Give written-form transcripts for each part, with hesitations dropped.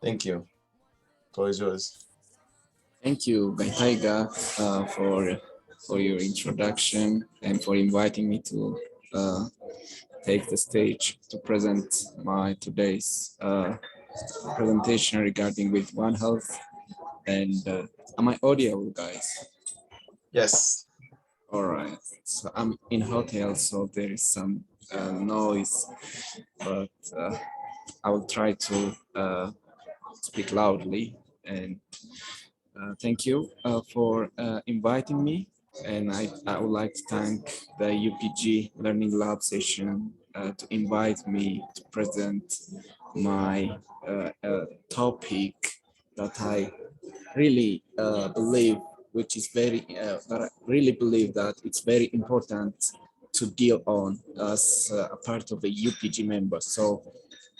Thank you. Floor is yours. Thank you, Gaitaiga, for your introduction and for inviting me to take the stage to present my today's presentation regarding with One Health. And am I audible, guys? Yes. All right. So I'm in hotel, so there is some noise, but I will try to speak loudly. And thank you for inviting me. And I would like to thank the UPG Learning Lab session to invite me to present my topic that I really believe, which is that I really believe that it's very important to deal on as a part of the UPG member. So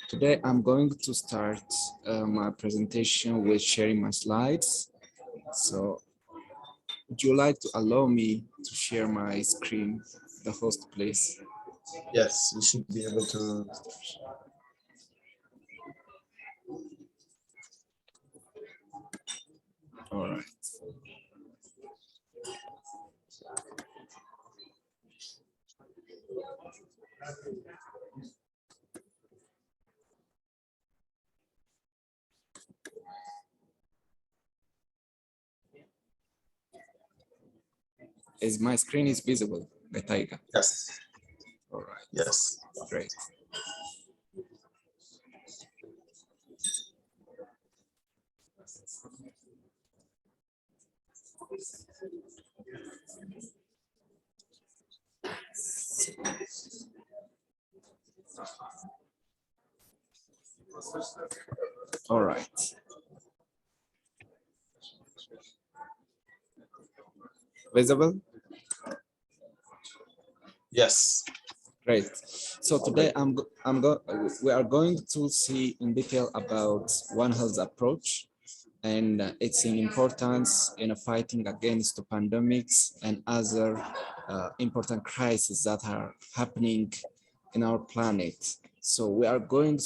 today I'm going to start my presentation with sharing my slides. So would you like to allow me to share my screen, the host, please? Yes, you should be able to. All right. Is my screen is visible, Gaitaiga? Yes. All right. Yes. Great. All right. Visible? Yes. Great. So today we are going to see in detail about One Health approach and its importance in fighting against the pandemics and other important crises that are happening in our planet. So we are going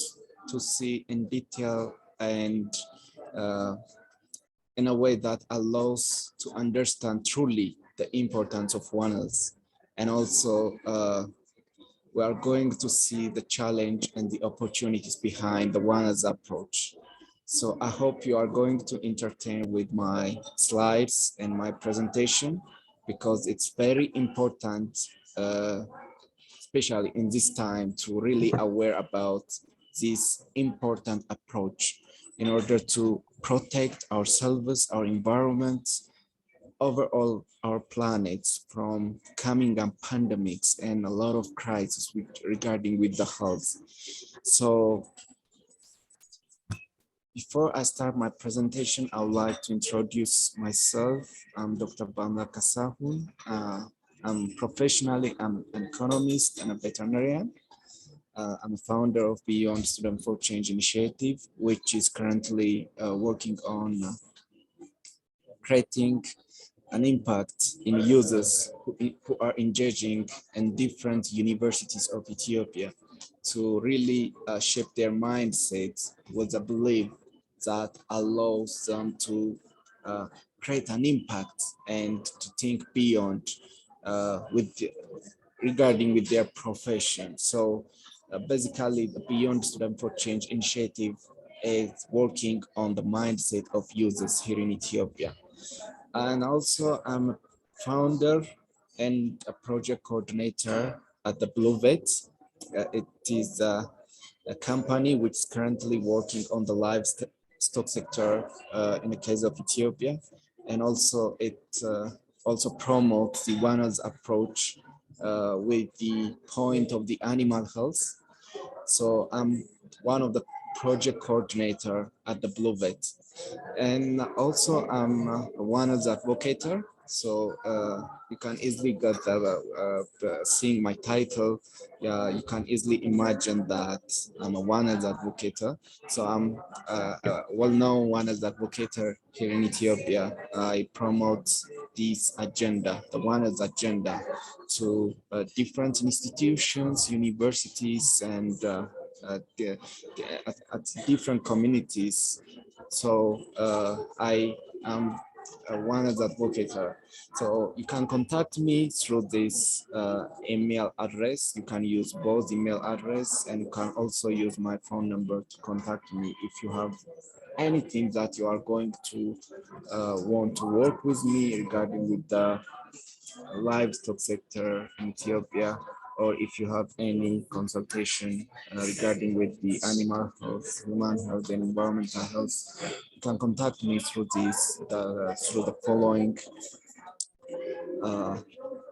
to see in detail and in a way that allows to understand truly the importance of One Health. And also we are going to see the challenge and the opportunities behind the One Health approach. So I hope you are going to entertain with my slides and my presentation because it's very important, especially in this time, to really aware about this important approach in order to protect ourselves, our environment, overall our planets from coming up pandemics and a lot of crises regarding with the health. So before I start my presentation, I would like to introduce myself. I'm Dr. Bamlak Kassahun. I'm an economist and a veterinarian. I'm a founder of Beyond Student for Change Initiative, which is currently working on creating an impact in users who are engaging in different universities of Ethiopia to really shape their mindset with a belief that allows them to create an impact and to think beyond regarding with their profession. So basically the Beyond Student for Change initiative is working on the mindset of users here in Ethiopia. And also I'm a founder and a project coordinator at the Blue Vet. It is a company which is currently working on the livestock sector in the case of Ethiopia. And also it also promotes the One Health approach with the point of the animal health. So I'm one of the project coordinator at the Blue Vet. And also I'm one of the advocator. So you can easily get seeing my title. You can easily imagine that I'm a one as advocator. So I'm well-known one as advocator here in Ethiopia. I promote this agenda, the One as agenda, to different institutions, universities, and at different communities. So I am one as advocator. So you can contact me through this email address. You can use both email address, and you can also use my phone number to contact me if you have anything that you are going to want to work with me regarding with the livestock sector in Ethiopia, or if you have any consultation regarding with the animal health, human health, and environmental health, you can contact me through through the following uh,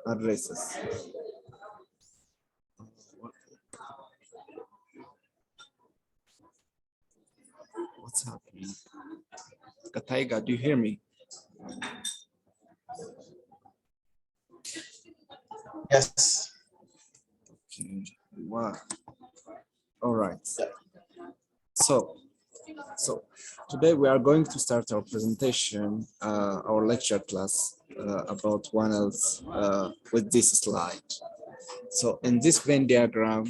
addresses. What's happening? Kataiga, do you hear me? Yes. Okay. Wow. All right. Yeah. So today we are going to start our presentation, our lecture class about One Health with this slide. So in this Venn diagram,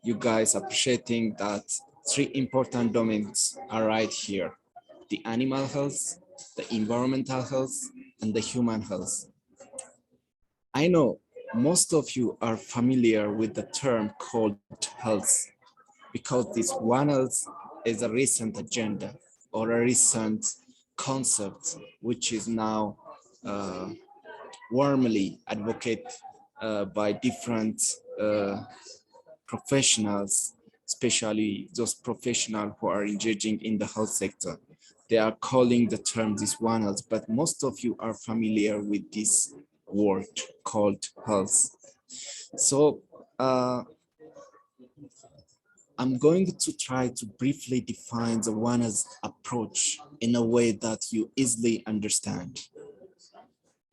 you guys appreciating that three important domains are right here: the animal health, the environmental health, and the human health. I know most of you are familiar with the term called health, because this One Health is a recent agenda or a recent concept which is now warmly advocated by different professionals, especially those professionals who are engaging in the health sector. They are calling the term this One Health, but most of you are familiar with this word called health. So I'm going to try to briefly define the One Health approach in a way that you easily understand.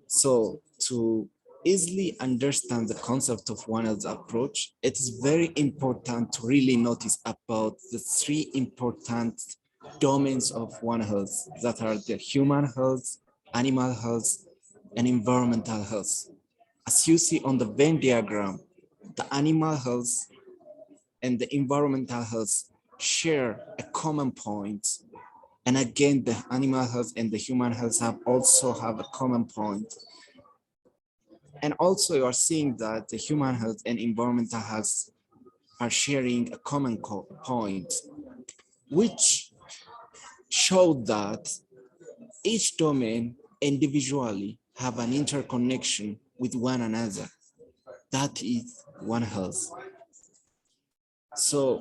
So to easily understand the concept of One Health approach, it is very important to really notice about the three important domains of One Health that are the human health, animal health, and environmental health. As you see on the Venn diagram, the animal health and the environmental health share a common point. And again, the animal health and the human health also have a common point. And also you are seeing that the human health and environmental health are sharing a common point, which showed that each domain individually have an interconnection with one another. That is One Health. So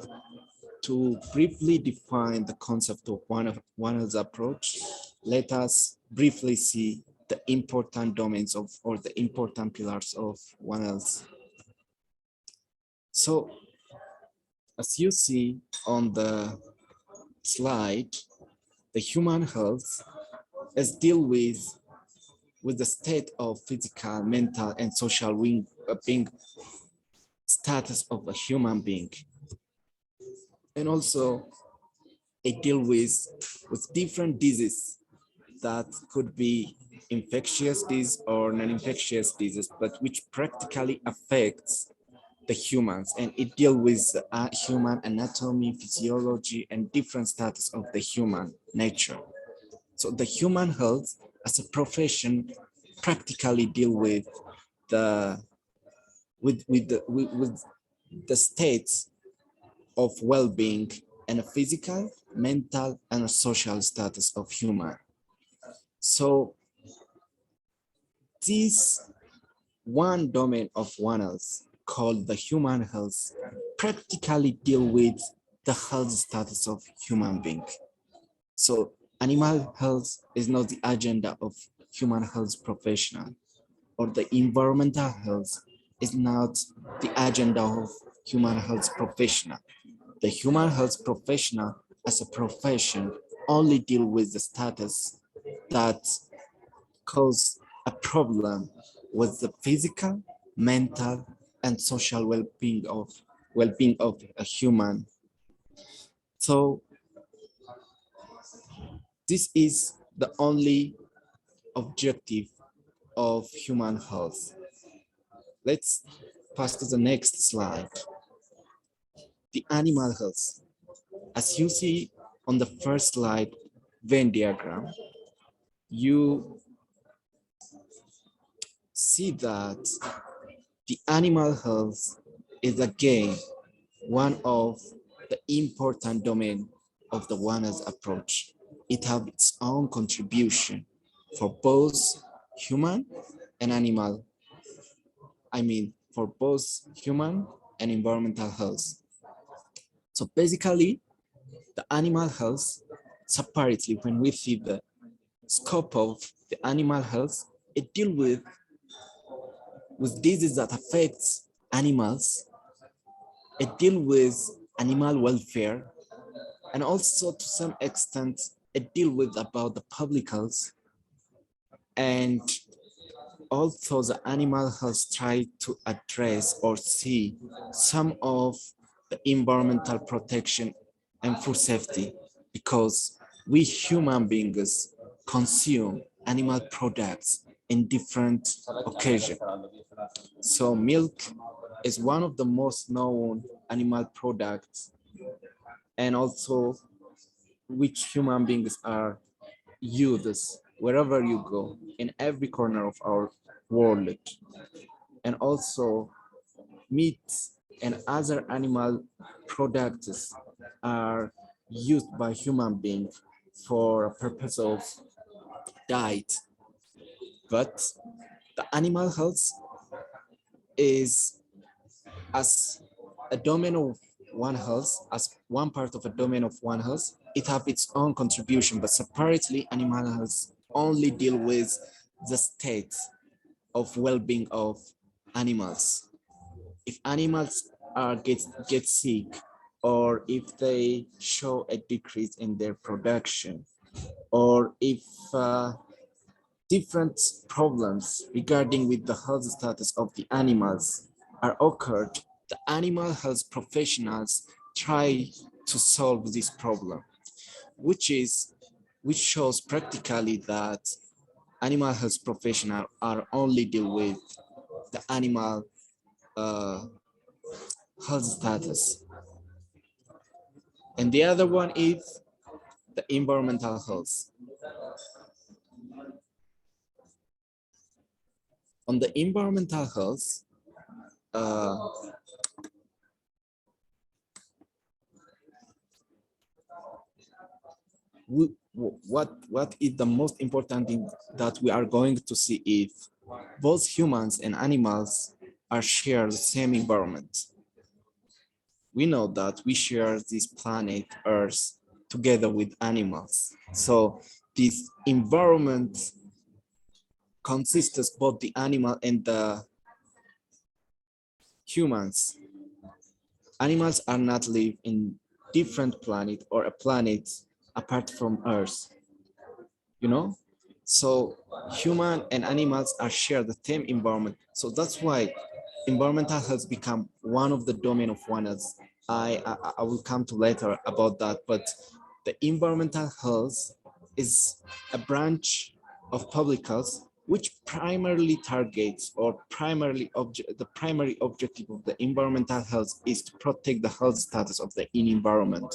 to briefly define the concept of One Health approach, let us briefly see the important domains of, or the important pillars of One Health. So as you see on the slide, the human health is deal with the state of physical, mental, and social being status of a human being. And also it deal with different diseases that could be infectious disease or non-infectious disease, but which practically affects the humans, and it deals with human anatomy, physiology, and different status of the human nature. So the human health as a profession practically deal the with the states of well-being and a physical, mental, and a social status of human. So this one domain of One Health called the human health practically deal with the health status of human being. So animal health is not the agenda of human health professional, or the environmental health is not the agenda of human health professional. The human health professional as a profession only deal with the status that cause a problem with the physical, mental, and social well-being of a human. So this is the only objective of human health. Let's pass to the next slide. the animal health. As you see on the first slide Venn diagram, you see that the animal health is again one of the important domain of the One Health approach. It has its own contribution for both human and animal, for both human and environmental health. So basically, the animal health separately, when we see the scope of the animal health, it deals with diseases that affects animals. It deals with animal welfare, and also to some extent it deals with about the public health, and also the animal health try to address or see some of the environmental protection and food safety, because we human beings consume animal products in different occasions. So milk is one of the most known animal products, and also which human beings are used wherever you go in every corner of our world. And also meat and other animal products are used by human beings for a purpose of diet. But the animal health is as a domain of One Health, as one part of a domain of One Health. It has its own contribution, but separately animal health only deal with the state of well-being of animals. If animals get sick, or if they show a decrease in their production, or if different problems regarding with the health status of the animals are occurred, the animal health professionals try to solve this problem, which shows practically that animal health professionals are only deal with the animal health status. And the other one is the environmental health. On the environmental health, what is the most important thing that we are going to see if both humans and animals are share the same environment. We know that we share this planet Earth together with animals. So this environment consists of both the animal and the humans. Animals are not live in different planet or a planet apart from Earth, you know? So human and animals are share the same environment. So that's why environmental health become one of the domain of One Health. I will come to later about that, but the environmental health is a branch of public health which primarily targets or the primary objective of the environmental health is to protect the health status of the environment.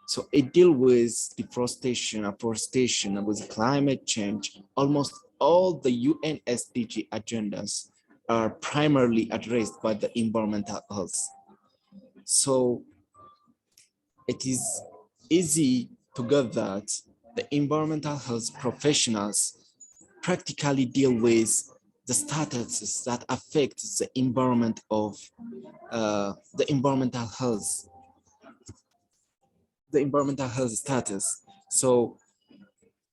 So it deals with deforestation, afforestation, with climate change. Almost all the UN SDG agendas are primarily addressed by the environmental health. So it is easy to get that the environmental health professionals practically deal with the statuses that affect the environment of the environmental health status. So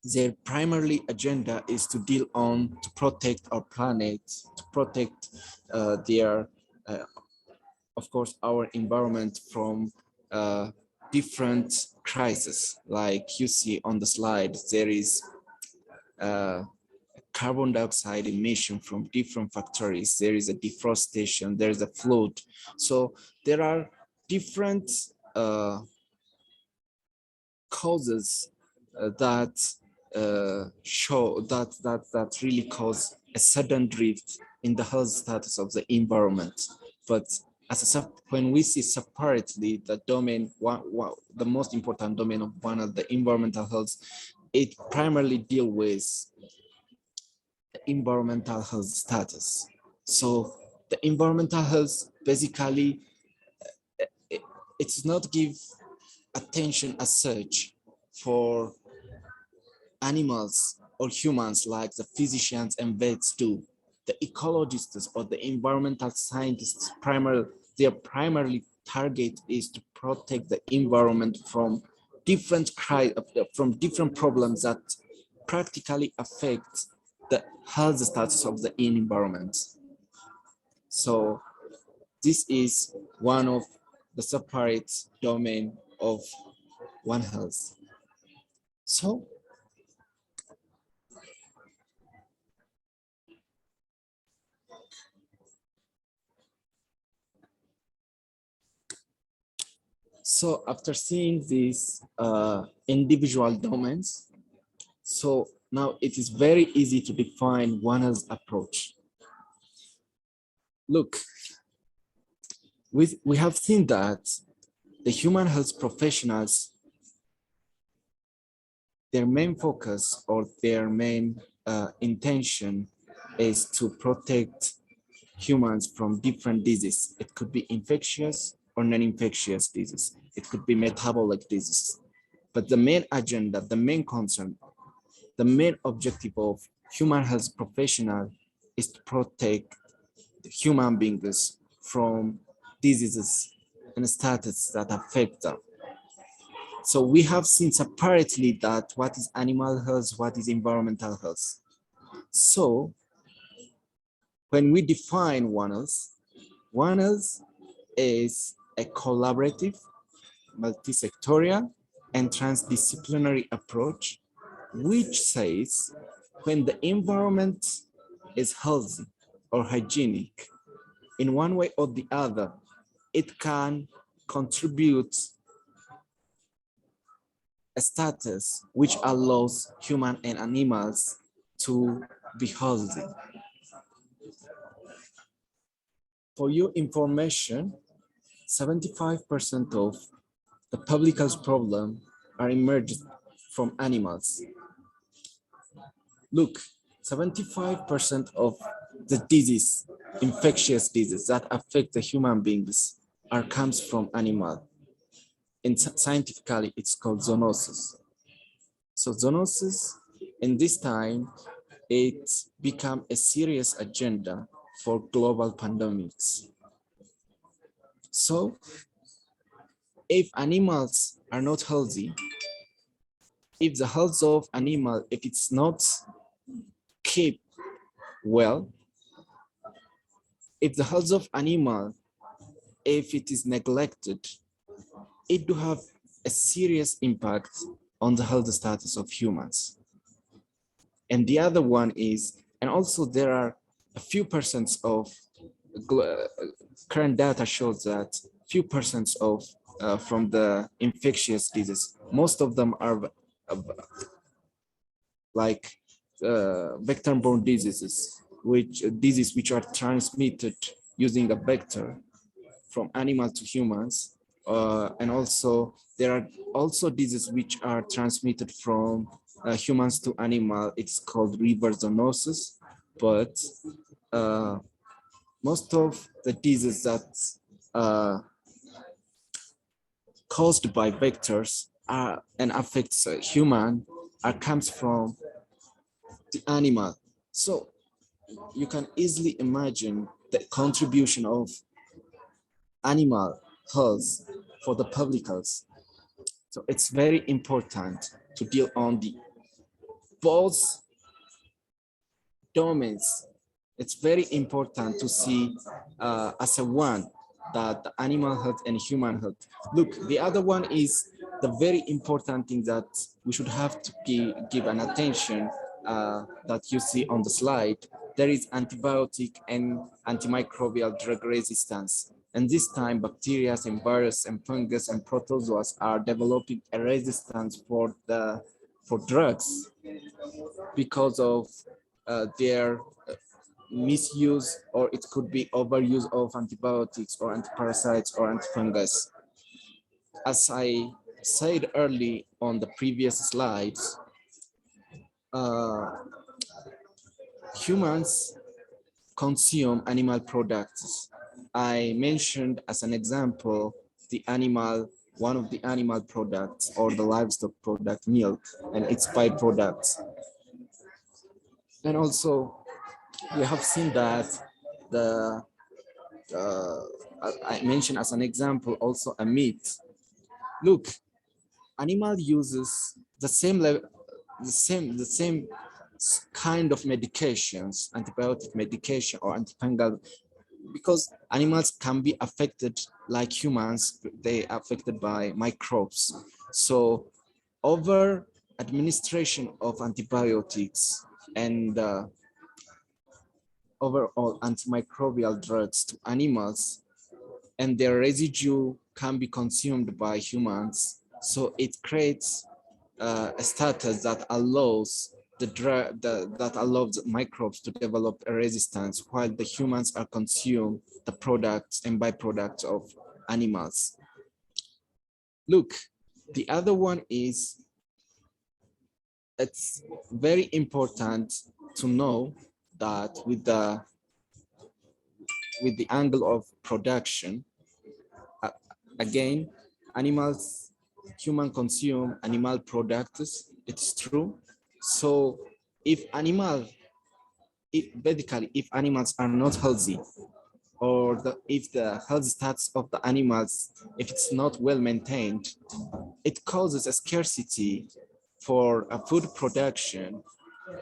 their primary agenda is to deal on to protect our planet, to protect their, of course, our environment from different crises. Like you see on the slide, there is carbon dioxide emission from different factories. There is a deforestation, there is a flood. So there are different causes that show that really cause a sudden drift in the health status of the environment. But when we see separately the domain, the most important domain of one of the environmental health, it primarily deal with the environmental health status. So the environmental health basically it's not give attention as such for animals or humans like the physicians and vets do. The ecologists or the environmental scientists their primarily target is to protect the environment from from different problems that practically affect the health status of the environment. So this is one of the separate domain of One Health. So after seeing these individual domains, so now it is very easy to define One Health approach. Look, we have seen that the human health professionals, their main focus or their main intention is to protect humans from different diseases. It could be infectious or non-infectious disease. It could be metabolic disease. But the main agenda, the main concern, the main objective of human health professional is to protect human beings from diseases and status that affect them. So we have seen separately that what is animal health, what is environmental health. So when we define One Health is a collaborative, multi-sectorial, and transdisciplinary approach, which says when the environment is healthy or hygienic, in one way or the other, it can contribute a status which allows human and animals to be healthy. For your information, 75% of the public health problem are emerged from animals. Look, 75% of the disease, infectious disease that affect the human beings comes from animal. And scientifically, it's called zoonosis. So zoonosis, in this time, it's become a serious agenda for global pandemics. So if animals are not healthy, if the health of animal, if it's not kept well, if the health of animal, if it is neglected, it do have a serious impact on the health status of humans. And the other one is, and also there are a few percent of current data shows that few percent of from the infectious disease, most of them are like vector-borne diseases, which are transmitted using a vector from animal to humans, and also there are also diseases which are transmitted from humans to animal. It's called reverse zoonosis, but most of the diseases that caused by vectors and affects human comes from the animal. So you can easily imagine the contribution of animal health for the public health. So it's very important to deal on the both domains. It's very important to see as a one that the animal health and human health. Look, the other one is the very important thing that we should have to give an attention that you see on the slide. There is antibiotic and antimicrobial drug resistance. And this time, bacteria and virus and fungus and protozoas are developing a resistance for drugs because of their misuse, or it could be overuse of antibiotics or antiparasites or antifungus. As I said early on the previous slides, uh, humans consume animal products. I mentioned as an example one of the animal products or the livestock product, milk, and its byproducts. And also, we have seen that the I mentioned as an example also a meat. Look, animal uses the same level, the same kind of medications, antibiotic medication or antifungal, because animals can be affected like humans. They are affected by microbes. So over administration of antibiotics and overall antimicrobial drugs to animals, and their residue can be consumed by humans. So it creates a status that allows the drug that allows microbes to develop a resistance, while the humans are consume the products and byproducts of animals. Look, the other one is, it's very important to know that with the angle of production, again, human consume animal products, it's true. So if if animals are not healthy, or if the health status of the animals, if it's not well maintained, it causes a scarcity for a food production,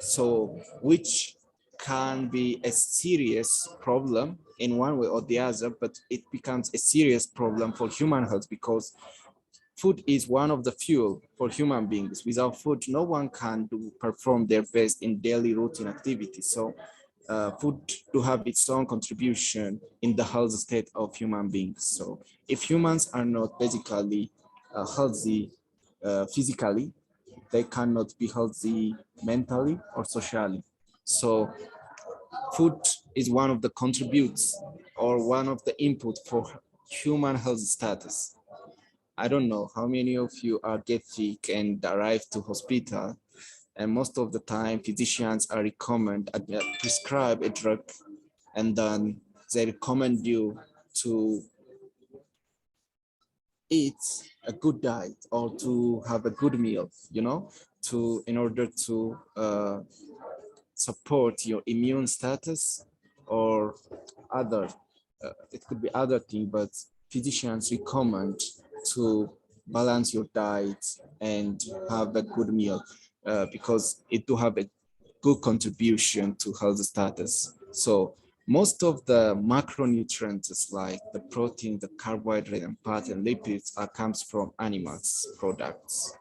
so which can be a serious problem in one way or the other, but it becomes a serious problem for human health, because food is one of the fuel for human beings. Without food, no one can perform their best in daily routine activities. So food to have its own contribution in the health state of human beings. So if humans are not basically healthy physically, they cannot be healthy mentally or socially. So food is one of the contributes or one of the input for human health status. I don't know how many of you are get sick and arrive to hospital, and most of the time physicians are prescribe a drug, and then they recommend you to eat a good diet or to have a good meal, in order to support your immune status, or other, it could be other thing, but physicians recommend to balance your diet and have a good meal, because it do have a good contribution to health status. So most of the macronutrients like the protein, the carbohydrate, and fat and lipids comes from animals products.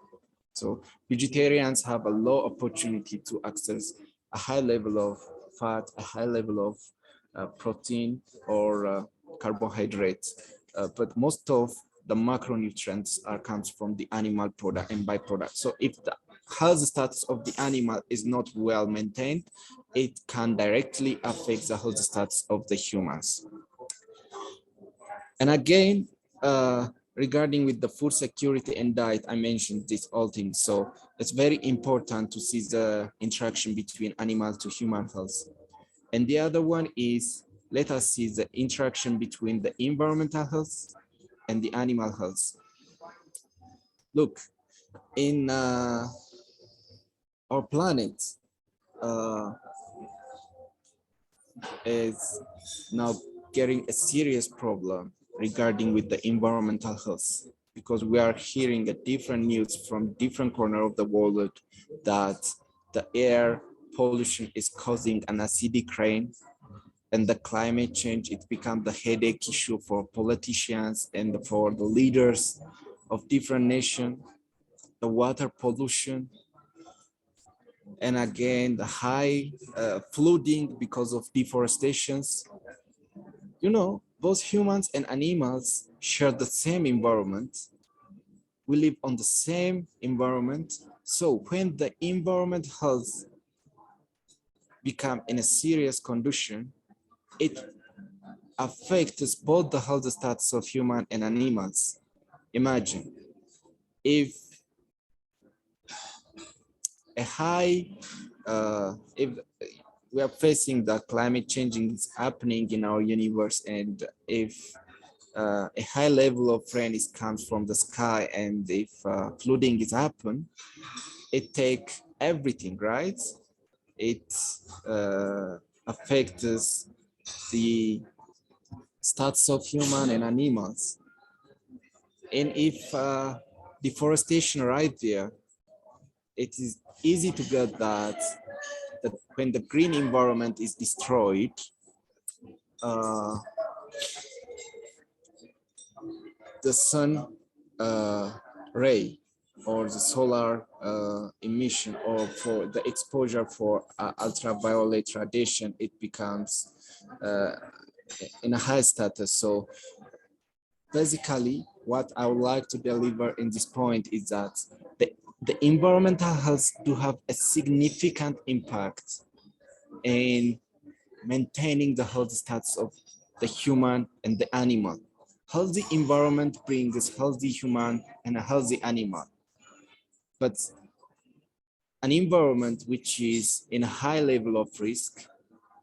So vegetarians have a low opportunity to access a high level of fat, a high level of protein or carbohydrates, but most of the macronutrients comes from the animal product and byproduct. So if the health status of the animal is not well maintained, it can directly affect the health status of the humans. And again, regarding with the food security and diet, I mentioned these all things. So it's very important to see the interaction between animal to human health. And the other one is, let us see the interaction between the environmental health and the animal health. Look, in our planet is now getting a serious problem regarding with the environmental health, because we are hearing a different news from different corner of the world that the air pollution is causing an acidic rain, and the climate change, it becomes the headache issue for politicians and for the leaders of different nations. The water pollution, and again the high flooding because of deforestations. Both humans and animals share the same environment. We live on the same environment. So when the environment health become in a serious condition, it affects both the health status of human and animals. Imagine if a high, if we are facing the climate changing is happening in our universe, and if a high level of rain comes from the sky, and if flooding is happen, it take everything, right? It affects the status of human and animals. And if deforestation right there, it is easy to get that when the green environment is destroyed, uh, the sun ray or the solar emission, or for the exposure for ultraviolet radiation, it becomes in a high status. So basically, what I would like to deliver in this point is that the environmental health do have a significant impact in maintaining the health status of the human and the animal. Healthy environment brings healthy human and a healthy animal. But an environment which is in a high level of risk,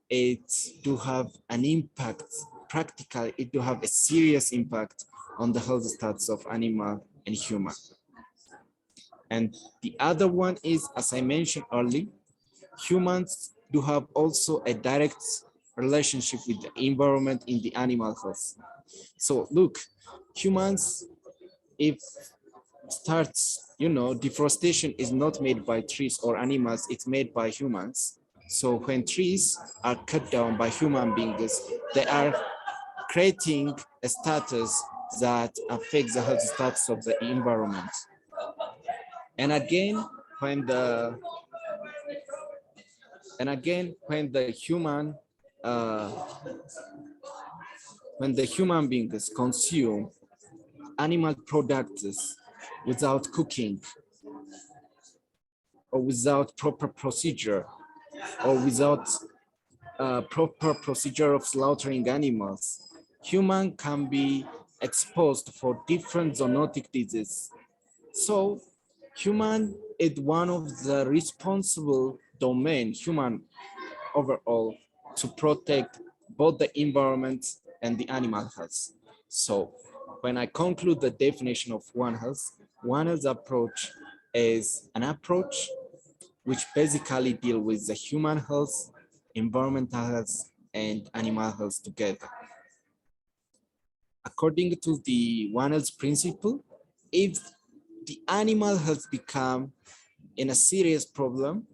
it do have an impact, practically, it do have a serious impact on the health status of animal and human. And the other one is, as I mentioned earlier, humans do have also a direct relationship with the environment in the animal health. So look, humans, if starts, deforestation is not made by trees or animals, it's made by humans. So when trees are cut down by human beings, they are creating a status that affects the health status of the environment. And again, when the human uh, when the human beings consume animal products without cooking, or without proper procedure, or without proper procedure of slaughtering animals, human can be exposed for different zoonotic diseases. So human is one of the responsible domain, human overall, to protect both the environment and the animal health. So when I conclude the definition of One Health approach is an approach which basically deal with the human health, environmental health, and animal health together. According to the One Health principle, if the animal health become in a serious problem,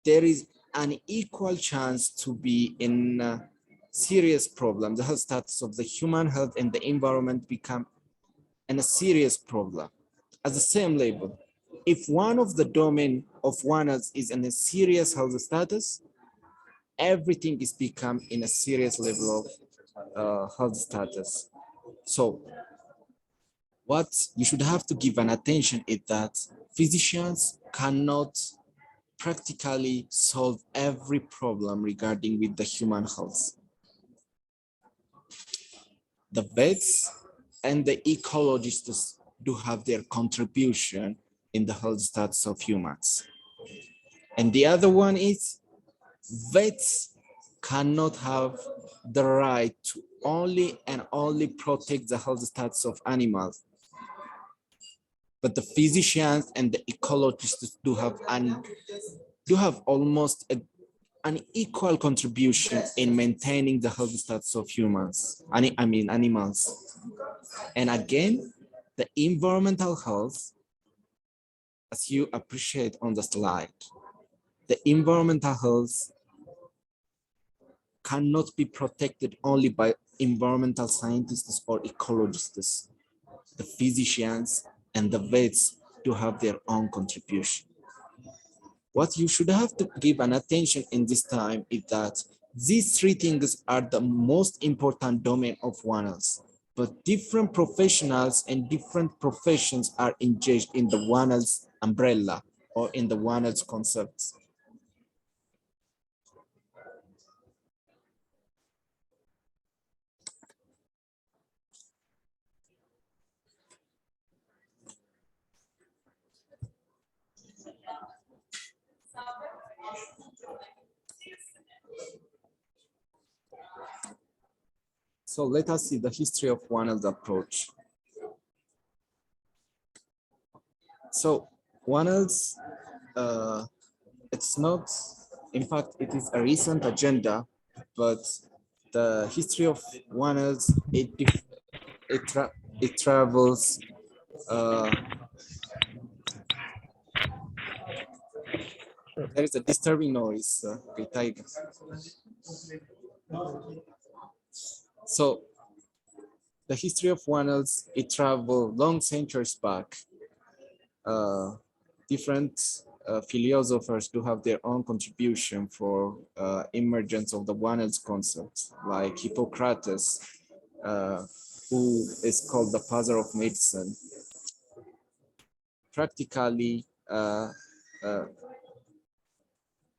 there is an equal chance to be in a serious problem. The health status of the human health and the environment become in a serious problem at the same level. If one of the domain of One Health is in a serious health status, everything is become in a serious level of health status. So what you should have to give an attention is that physicians cannot practically solve every problem regarding with the human health. The vets and the ecologists do have their contribution in the health status of humans. And the other one is vets cannot have the right to only and only protect the health status of animals. But the physicians and the ecologists do have almost an equal contribution in maintaining the health status of humans, I mean animals. And again, the environmental health, as you appreciate on the slide, the environmental health cannot be protected only by environmental scientists or ecologists. The physicians and the vets do have their own contribution. What you should have to give an attention in this time is that these three things are the most important domain of One Health, but different professionals and different professions are engaged in the One Health umbrella or in the One Health concepts. So let us see the history of one Earth approach. So One Earth, it's not, in fact, it is a recent agenda, but the history of One Earth, it travels there is a disturbing noise. So the history of One Earth, it traveled long centuries back. Different philosophers do have their own contribution for emergence of the One Earth concept, like Hippocrates, who is called the father of medicine, practically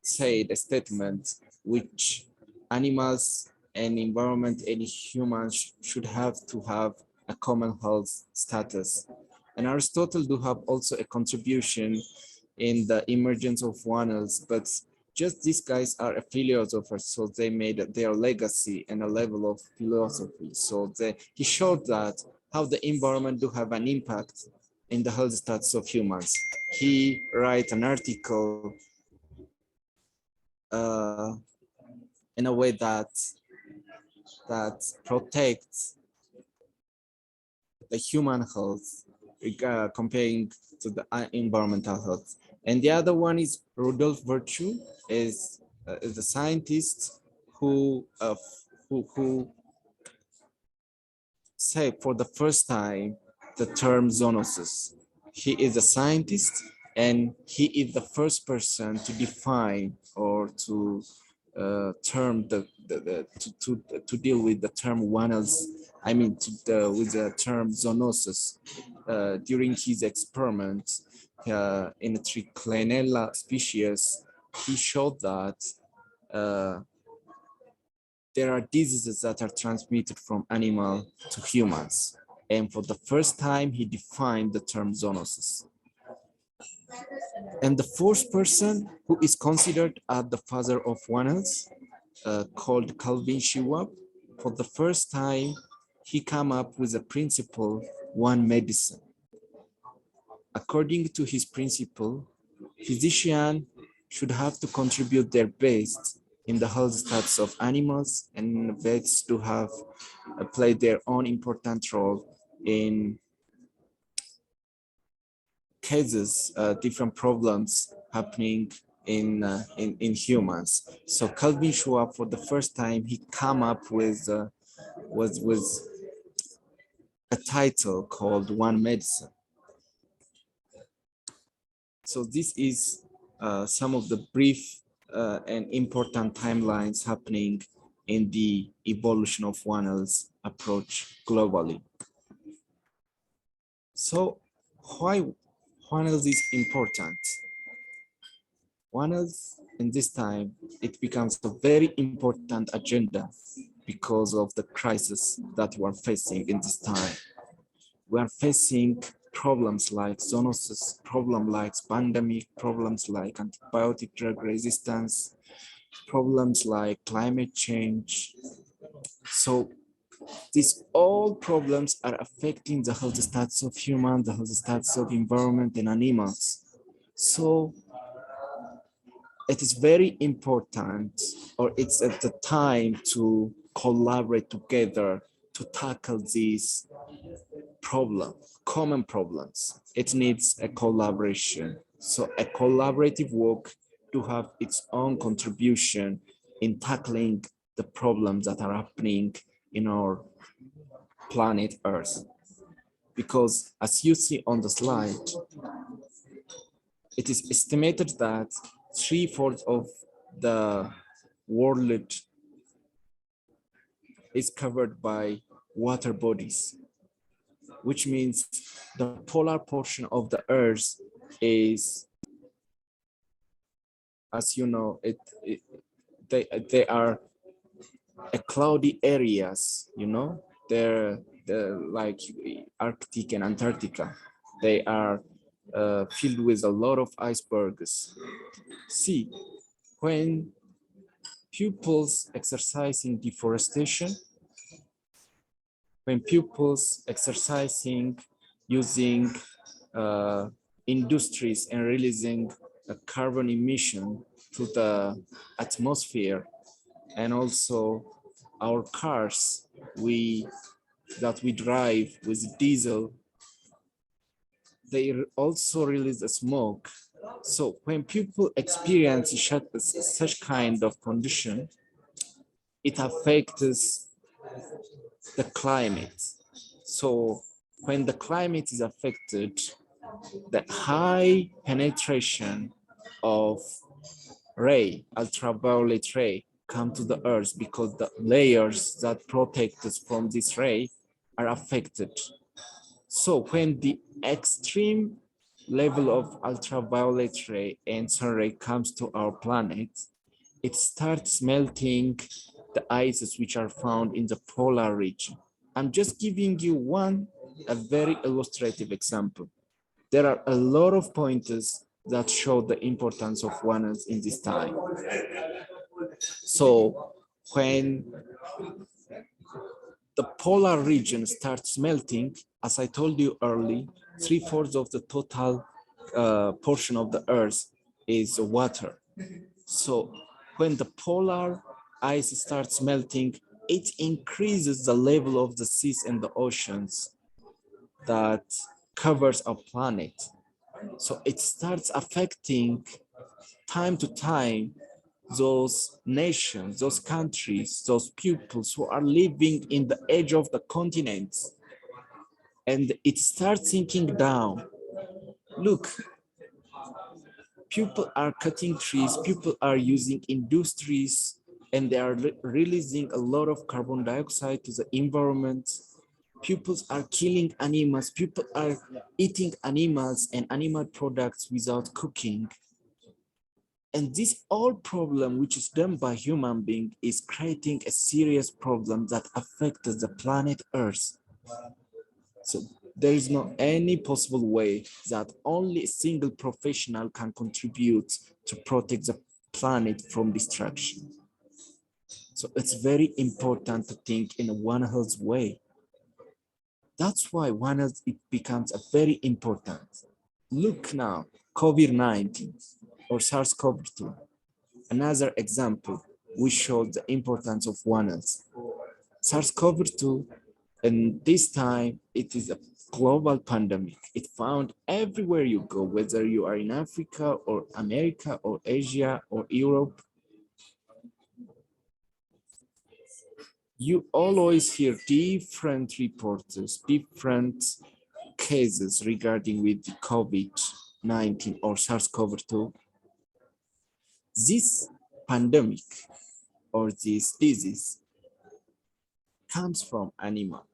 said a statement which animals and environment and humans should have to have a common health status. And Aristotle do have also a contribution in the emergence of One Earth, but just these guys are a philosophers, so they made their legacy and a level of philosophy. So he showed that how the environment do have an impact in the health status of humans. He write an article in a way that protects the human health, comparing to the environmental health. And the other one is Rudolf Virchow, is a scientist who say for the first time the term zoonosis. He is a scientist and he is the first person to define or to to deal with the term One Earth. I mean, with the term zoonosis during his experiment in a Trichinella species. He showed that there are diseases that are transmitted from animal to humans. And for the first time, he defined the term zoonosis. And the fourth person who is considered as the father of One Earth, called Calvin Schwab, for the first time, he came up with a principle, one medicine. According to his principle, physicians should have to contribute their best in the health status of animals, and vets do have played their own important role in cases, different problems happening in humans. So Calvin Schwab, for the first time, he came up with a title called One Medicine. So this is some of the brief and important timelines happening in the evolution of One Earth approach globally. So why One Earth is important? One Earth in this time, it becomes a very important agenda because of the crisis that we are facing in this time. We are facing problems like zoonosis, problems like pandemic, problems like antibiotic drug resistance, problems like climate change. So these all problems are affecting the health status of humans, the health status of environment and animals. So it is very important, or it's at the time to collaborate together to tackle these common problems. It needs a collaboration. So a collaborative work to have its own contribution in tackling the problems that are happening in our planet Earth. Because as you see on the slide, it is estimated that 3/4 of the world is covered by water bodies, which means the polar portion of the Earth is, as you know, they are cloudy areas, you know, they're like Arctic and Antarctica. They are filled with a lot of icebergs. See, when pupils exercising deforestation, when pupils exercising, using industries and releasing a carbon emission to the atmosphere, and also our cars that we drive with diesel, they also release a smoke. So when people experience such kind of condition, it affects the climate. So when the climate is affected, the high penetration of ultraviolet ray, come to the earth because the layers that protect us from this ray are affected. So when the extreme level of ultraviolet ray and sun ray comes to our planet, it starts melting the ices which are found in the polar region. I'm just giving you a very illustrative example. There are a lot of pointers that show the importance of ONEs in this time. So when the polar region starts melting, as I told you earlier, 3/4 of the total portion of the Earth is water. So when the polar ice starts melting, it increases the level of the seas and the oceans that covers our planet. So it starts affecting time to time those nations, those countries, those peoples who are living in the edge of the continents. And it starts sinking down. Look, people are cutting trees, people are using industries, and they are releasing a lot of carbon dioxide to the environment. People are killing animals, people are eating animals and animal products without cooking. And this all problem, which is done by human being, is creating a serious problem that affects the planet Earth. So there is no any possible way that only a single professional can contribute to protect the planet from destruction. So it's very important to think in a One Health way. That's why One Health it becomes a very important. Look now, COVID-19 or SARS-CoV-2. Another example, we showed the importance of One Health. SARS-CoV-2, and this time it is a global pandemic. It found everywhere you go, whether you are in Africa or America or Asia or Europe. You always hear different reports, different cases regarding with the COVID-19 or SARS-CoV-2. This pandemic or this disease comes from animal.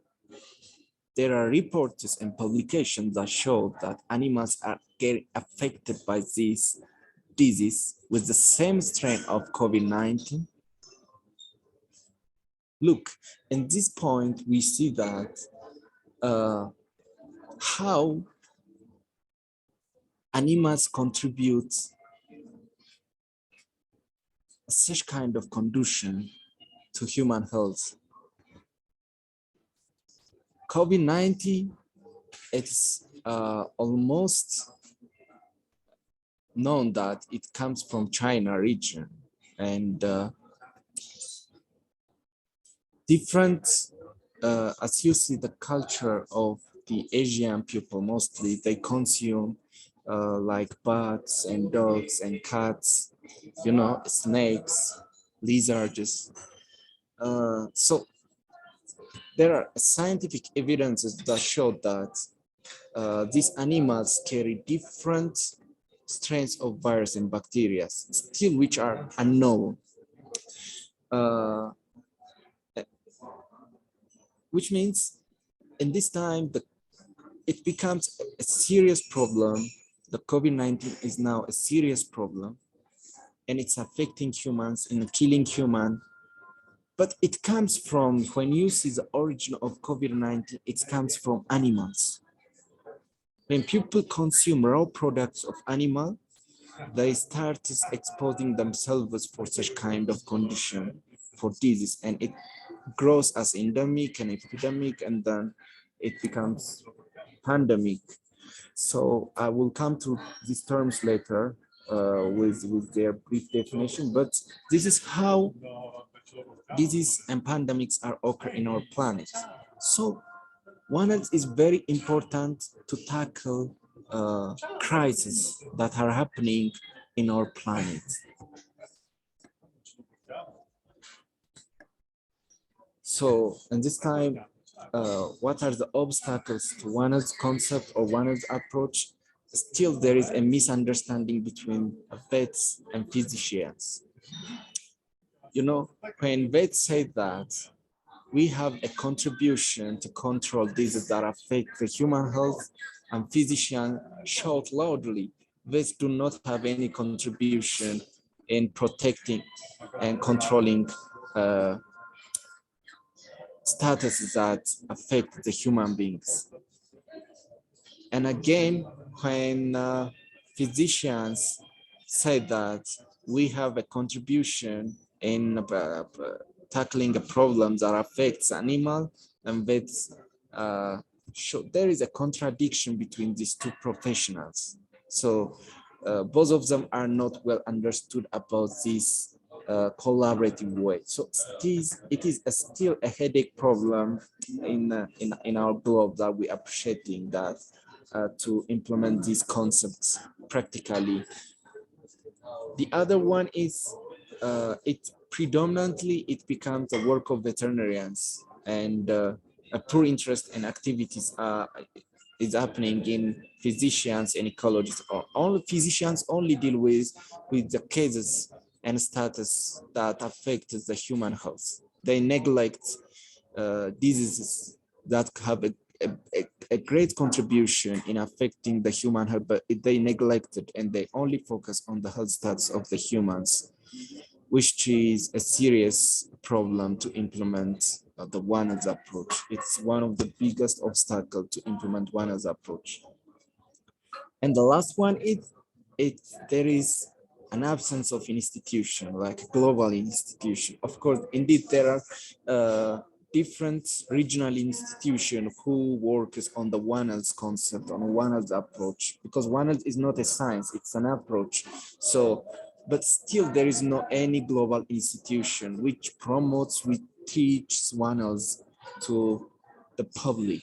There are reports and publications that show that animals are getting affected by this disease with the same strain of COVID-19. Look, in this point, we see that how animals contribute such kind of condition to human health. COVID-19, it's almost known that it comes from China region, and different, as you see the culture of the Asian people, mostly they consume like bats and dogs and cats, you know, snakes, lizards. So there are scientific evidences that show that these animals carry different strains of virus and bacteria, still which are unknown. Which means in this time, it becomes a serious problem. The COVID-19 is now a serious problem, and it's affecting humans and killing humans. But it comes from, when you see the origin of COVID-19, it comes from animals. When people consume raw products of animal, they start exposing themselves for such kind of condition, for disease, and grows as endemic and epidemic, and then it becomes pandemic. So I will come to these terms later with their brief definition, but this is how disease and pandemics are occur in our planet. So one else is very important to tackle crises that are happening in our planet. So, in this time, what are the obstacles to one else concept or one else approach? Still, there is a misunderstanding between vets and physicians. You know, when vets say that we have a contribution to control diseases that affect the human health, and physicians shout loudly, vets do not have any contribution in protecting and controlling statuses that affect the human beings. And again, when physicians say that we have a contribution in tackling a problem that affects animal and vets, there is a contradiction between these two professionals. So both of them are not well understood about this collaborative way. So it is still a headache problem in our globe that we are appreciating that to implement these concepts practically. The other one is it predominantly it becomes the work of veterinarians, and a poor interest in activities is happening in physicians and ecologists. Or all physicians only deal with the cases and status that affect the human health. They neglect diseases that have a great contribution in affecting the human health, but they neglect it and they only focus on the health status of the humans, which is a serious problem to implement the One Health approach. It's one of the biggest obstacles to implement One Health approach. And the last one is there is an absence of institution, like global institution. Of course, indeed, there are different regional institutions who works on the One Health concept, on One Health approach, because One Health is not a science, it's an approach. So, but still there is no any global institution which promotes, which teaches One Health to the public.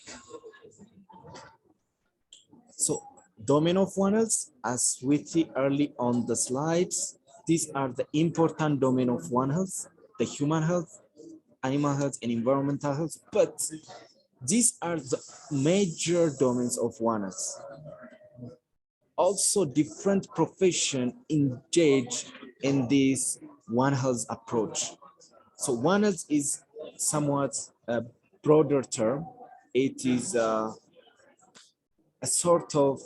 So domain of One Health, as we see early on the slides, these are the important domain of One Health: the human health, animal health, and environmental health. But these are the major domains of One Health. Also, different professions engage in this One Health approach. So One Health is somewhat a broader term. It is a sort of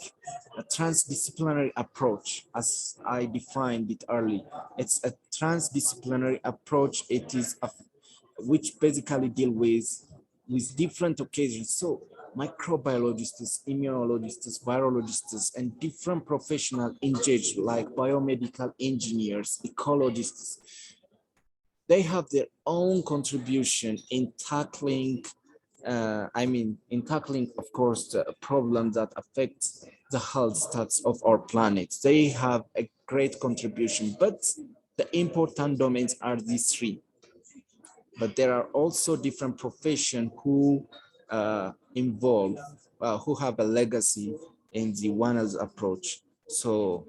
a transdisciplinary approach, as I defined it early. It's a transdisciplinary approach. It is which basically deal with different occasions. So microbiologists, immunologists, virologists, and different professionals engaged, like biomedical engineers, ecologists. They have their own contribution in tackling in tackling, of course, the problems that affect the health status of our planet. They have a great contribution, but the important domains are these three. But there are also different professions who involve, who have a legacy in the One Health approach. So,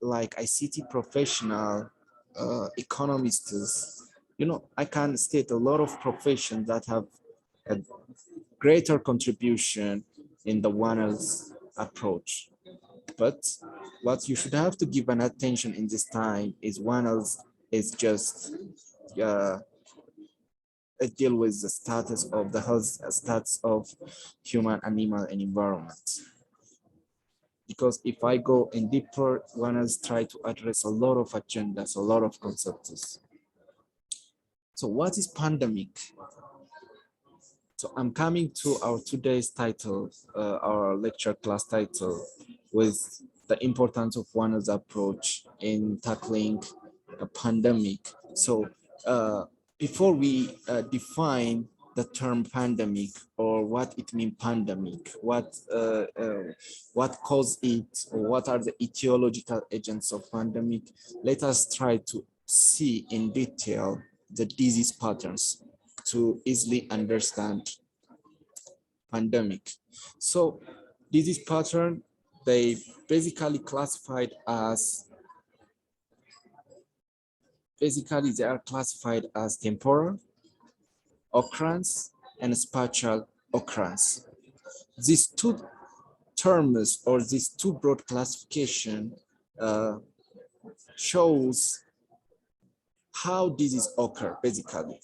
like ICT professional, economists, I can state a lot of professions that have a greater contribution in the One Health approach. But what you should have to give an attention in this time is One Health is just deal with the status of the health status of human, animal, and environment. Because if I go in deeper, One Health try to address a lot of agendas, a lot of concepts. So what is pandemic? So I'm coming to our today's title, our lecture class title, with the importance of One Health approach in tackling a pandemic. So before we define the term pandemic or what it means pandemic, what caused it, or what are the etiological agents of pandemic, let us try to see in detail the disease patterns to easily understand pandemic. So disease pattern, they basically classified as they are classified as temporal occurrence and spatial occurrence. These two terms or these two broad classification uh, shows how disease occur basically.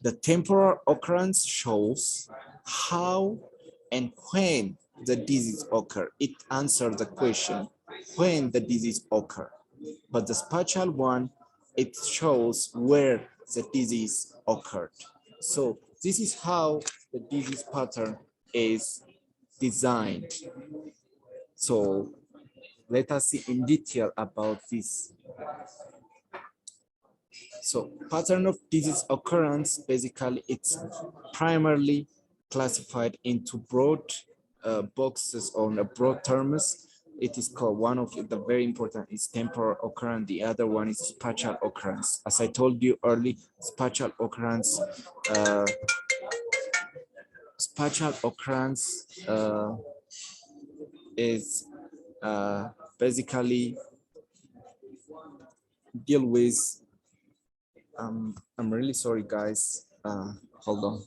The temporal occurrence shows how and when the disease occur. It answers the question when the disease occur. But the spatial one, it shows where the disease occurred. So this is how the disease pattern is designed. So let us see in detail about this. So pattern of disease occurrence, basically it's primarily classified into broad boxes on a broad terms. It is called, one of the very important is temporal occurrence. The other one is spatial occurrence. As I told you early, uh, spatial occurrence is basically deal with, I'm really sorry guys, hold on.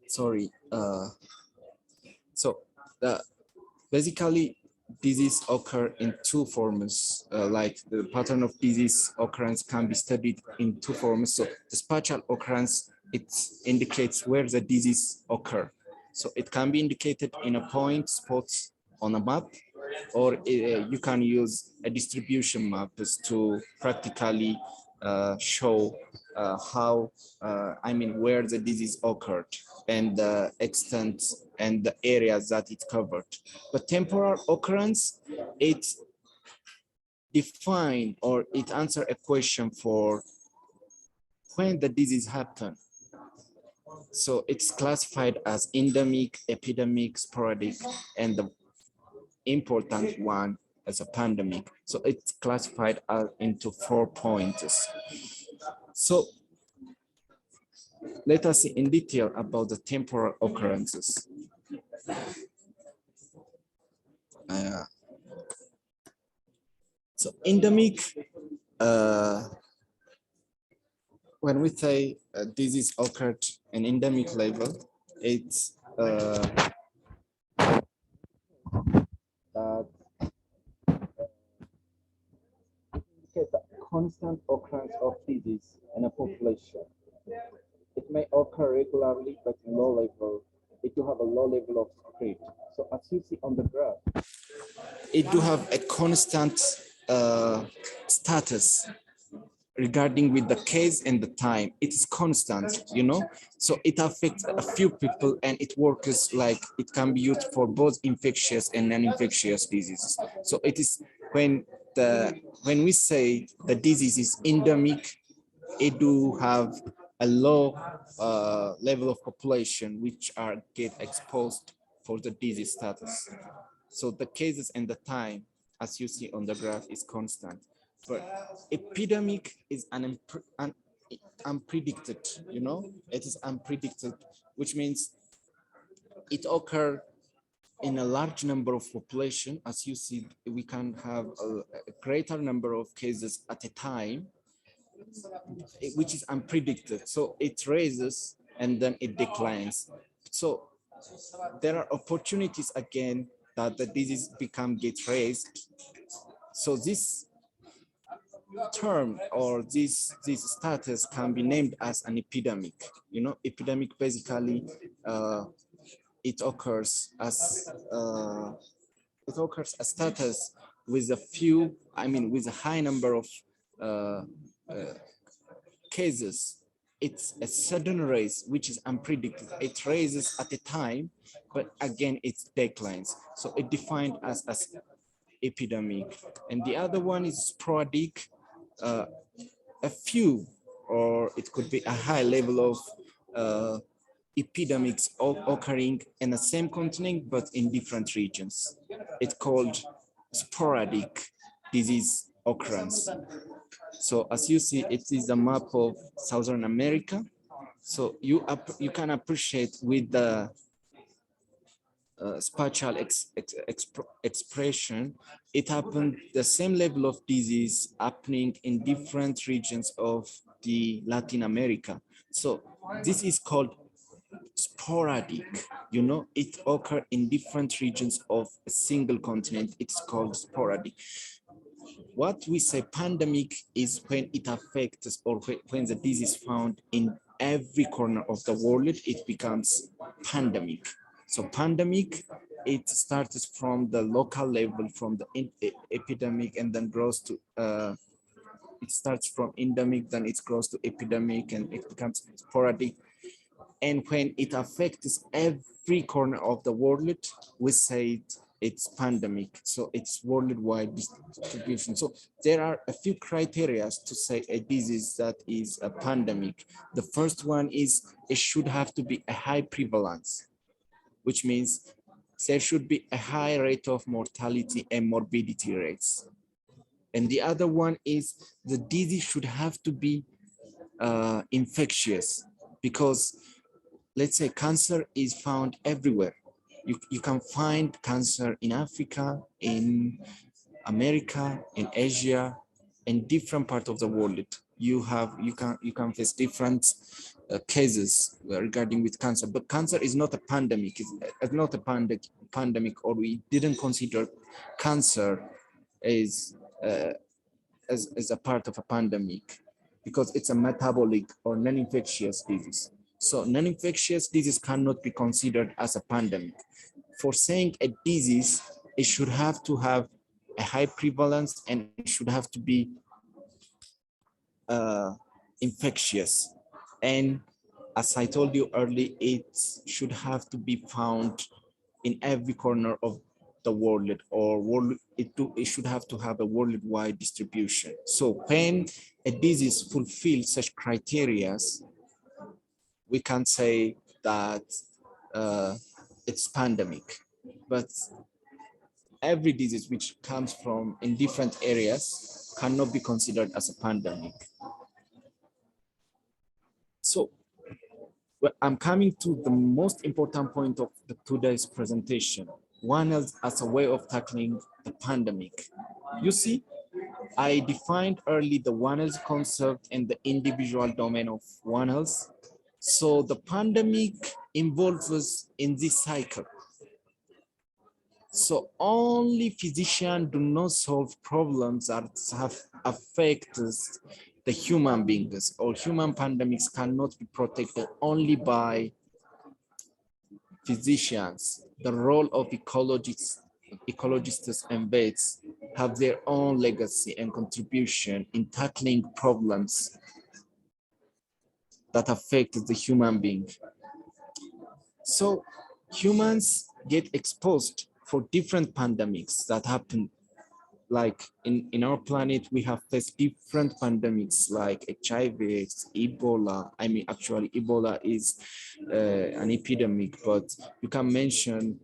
Sorry. So the basically disease occur in two forms. Like the pattern of disease occurrence can be studied in two forms. So the spatial occurrence, it indicates where the disease occur. So it can be indicated in a point spots on a map, or you can use a distribution maps to practically show how, I mean, where the disease occurred and the extent and the areas that it covered. But temporal occurrence, it define or it answer a question for when the disease happened. So it's classified as endemic, epidemic, sporadic, and the important one as a pandemic. So it's classified into 4 points. So let us see in detail about the temporal occurrences. Uh, so endemic, when we say disease occurred in endemic level, it's that the constant occurrence of disease in a population. It may occur regularly, but low level. It do have a low level of spread. So as you see on the graph, it do have a constant status regarding with the case and the time. It is constant, you know, so it affects a few people and it works like it can be used for both infectious and non-infectious diseases. So it is when we say the disease is endemic, it do have a low level of population which are get exposed for the disease status. So the cases and the time, as you see on the graph, is constant. But epidemic is unpredicted, you know, it is unpredicted, which means it occurs in a large number of population. As you see, we can have a greater number of cases at a time, which is unpredicted. So it raises and then it declines. So there are opportunities again that the disease get raised. So this term or this status can be named as an epidemic. You know, epidemic basically it occurs as status with a few, with a high number of uh, uh, cases. It's a sudden rise, which is unpredictable. It raises at a time, but again, it declines. So it defined as epidemic. And the other one is sporadic, a few, or it could be a high level of uh, epidemics occurring in the same continent, but in different regions. It's called sporadic disease occurrence. So as you see, it is a map of Southern America. So you can appreciate with the spatial expression, it happened the same level of disease happening in different regions of the Latin America. So this is called sporadic. It occur in different regions of a single continent. It's called sporadic. What we say pandemic is when it affects, or when the disease is found in every corner of the world, it becomes pandemic. So pandemic, it starts from the local level, from the epidemic, and then grows to it starts from endemic, then it grows to epidemic, and it becomes sporadic. And when it affects every corner of the world, we say it's pandemic. So it's worldwide distribution. So there are a few criteria to say a disease that is a pandemic. The first one is it should have to be a high prevalence, which means there should be a high rate of mortality and morbidity rates. And the other one is the disease should have to be infectious, because let's say cancer is found everywhere. You can find cancer in Africa, in America, in Asia, in different parts of the world. You can face different cases regarding with cancer, but cancer is not a pandemic. It's not a pandemic, or we didn't consider cancer as as a part of a pandemic, because it's a metabolic or non-infectious disease. So non-infectious disease cannot be considered as a pandemic. For saying a disease, it should have to have a high prevalence, and it should have to be infectious. And as I told you earlier, it should have to be found in every corner of the world, or it should have to have a worldwide distribution. So when a disease fulfills such criteria, we can say that it's pandemic. But every disease which comes from in different areas cannot be considered as a pandemic. So I'm coming to the most important point of today's presentation: One Health as a way of tackling the pandemic. You see, I defined early the One Health concept and the individual domain of One Health. So the pandemic involves us in this cycle. So only physicians do not solve problems that have affected the human beings, or human pandemics cannot be protected only by physicians. The role of ecologists and vets have their own legacy and contribution in tackling problems that affect the human being. So humans get exposed for different pandemics that happen. Like in our planet, we have faced different pandemics like HIV, Ebola. Actually, Ebola is an epidemic, but you can mention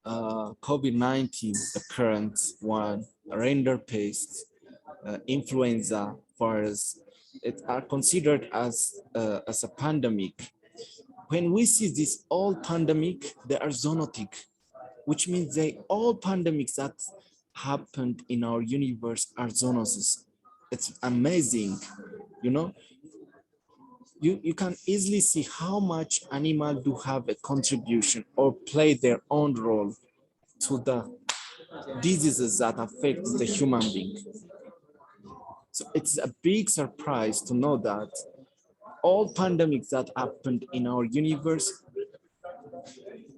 COVID-19, the current one, reindeer pest, influenza virus. It are considered as a pandemic. When we see this all pandemic, they are zoonotic, which means all pandemics that happened in our universe are zoonoses. It's amazing, you know. You can easily see how much animals do have a contribution or play their own role to the diseases that affect the human being. So it's a big surprise to know that all pandemics that happened in our universe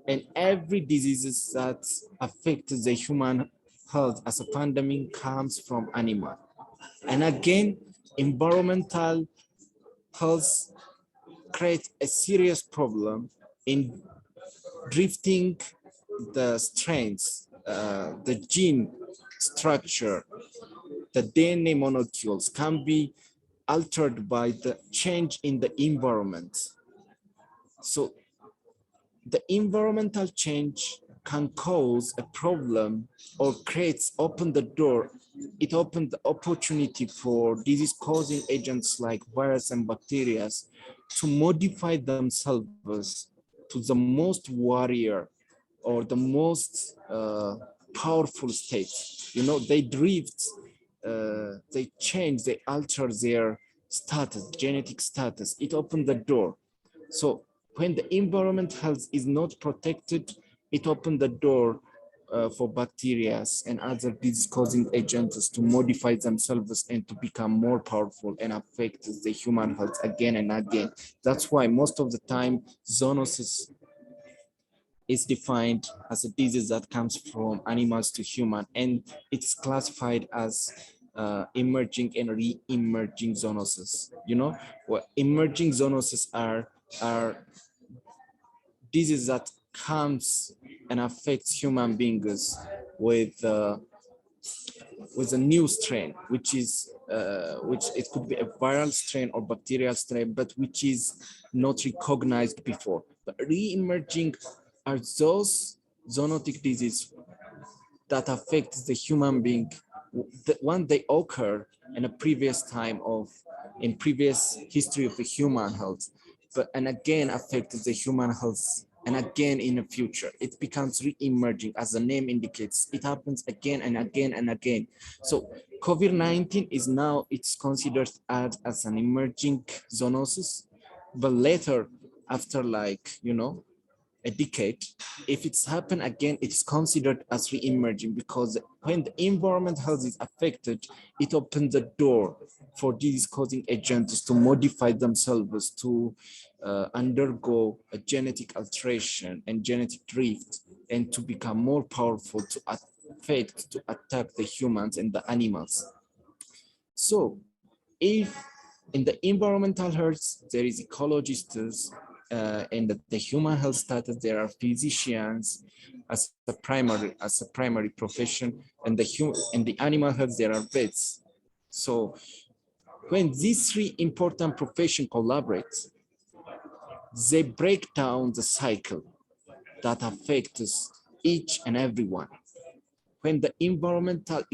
and every diseases that affect the human health as a pandemic comes from animal. And again, environmental health creates a serious problem in drifting the strains, the gene structure, the DNA molecules can be altered by the change in the environment. So the environmental change can cause a problem or creates open the door. It opens the opportunity for disease causing agents like virus and bacteria to modify themselves to the most warrior or the most powerful state. You know, they drift, they change, they alter their status, genetic status. It opens the door. So when the environment health is not protected, it opens the door for bacteria and other disease-causing agents to modify themselves and to become more powerful and affect the human health again and again. That's why most of the time zoonosis is defined as a disease that comes from animals to human, and it's classified as emerging and re-emerging zoonosis. You know, what emerging zoonosis are diseases that comes and affects human beings with a new strain, which it could be a viral strain or bacterial strain, but which is not recognized before. But re-emerging are those zoonotic diseases that affect the human being when they occur in a previous time of in previous history of the human health, but and again affect the human health and again in the future. It becomes re-emerging, as the name indicates. It happens again and again and again. So COVID-19 is now, it's considered as an emerging zoonosis, but later, after like, you know, a decade, if it's happened again, it's considered as re-emerging, because when the environment health is affected, it opens the door for disease causing agents to modify themselves to undergo a genetic alteration and genetic drift and to become more powerful to affect, to attack the humans and the animals. So if in the environmental health, there is ecologists, in the human health status, there are physicians as a primary profession, and in the animal health, there are vets. So when these three important professions collaborate, they break down the cycle that affects each and everyone. When the environmental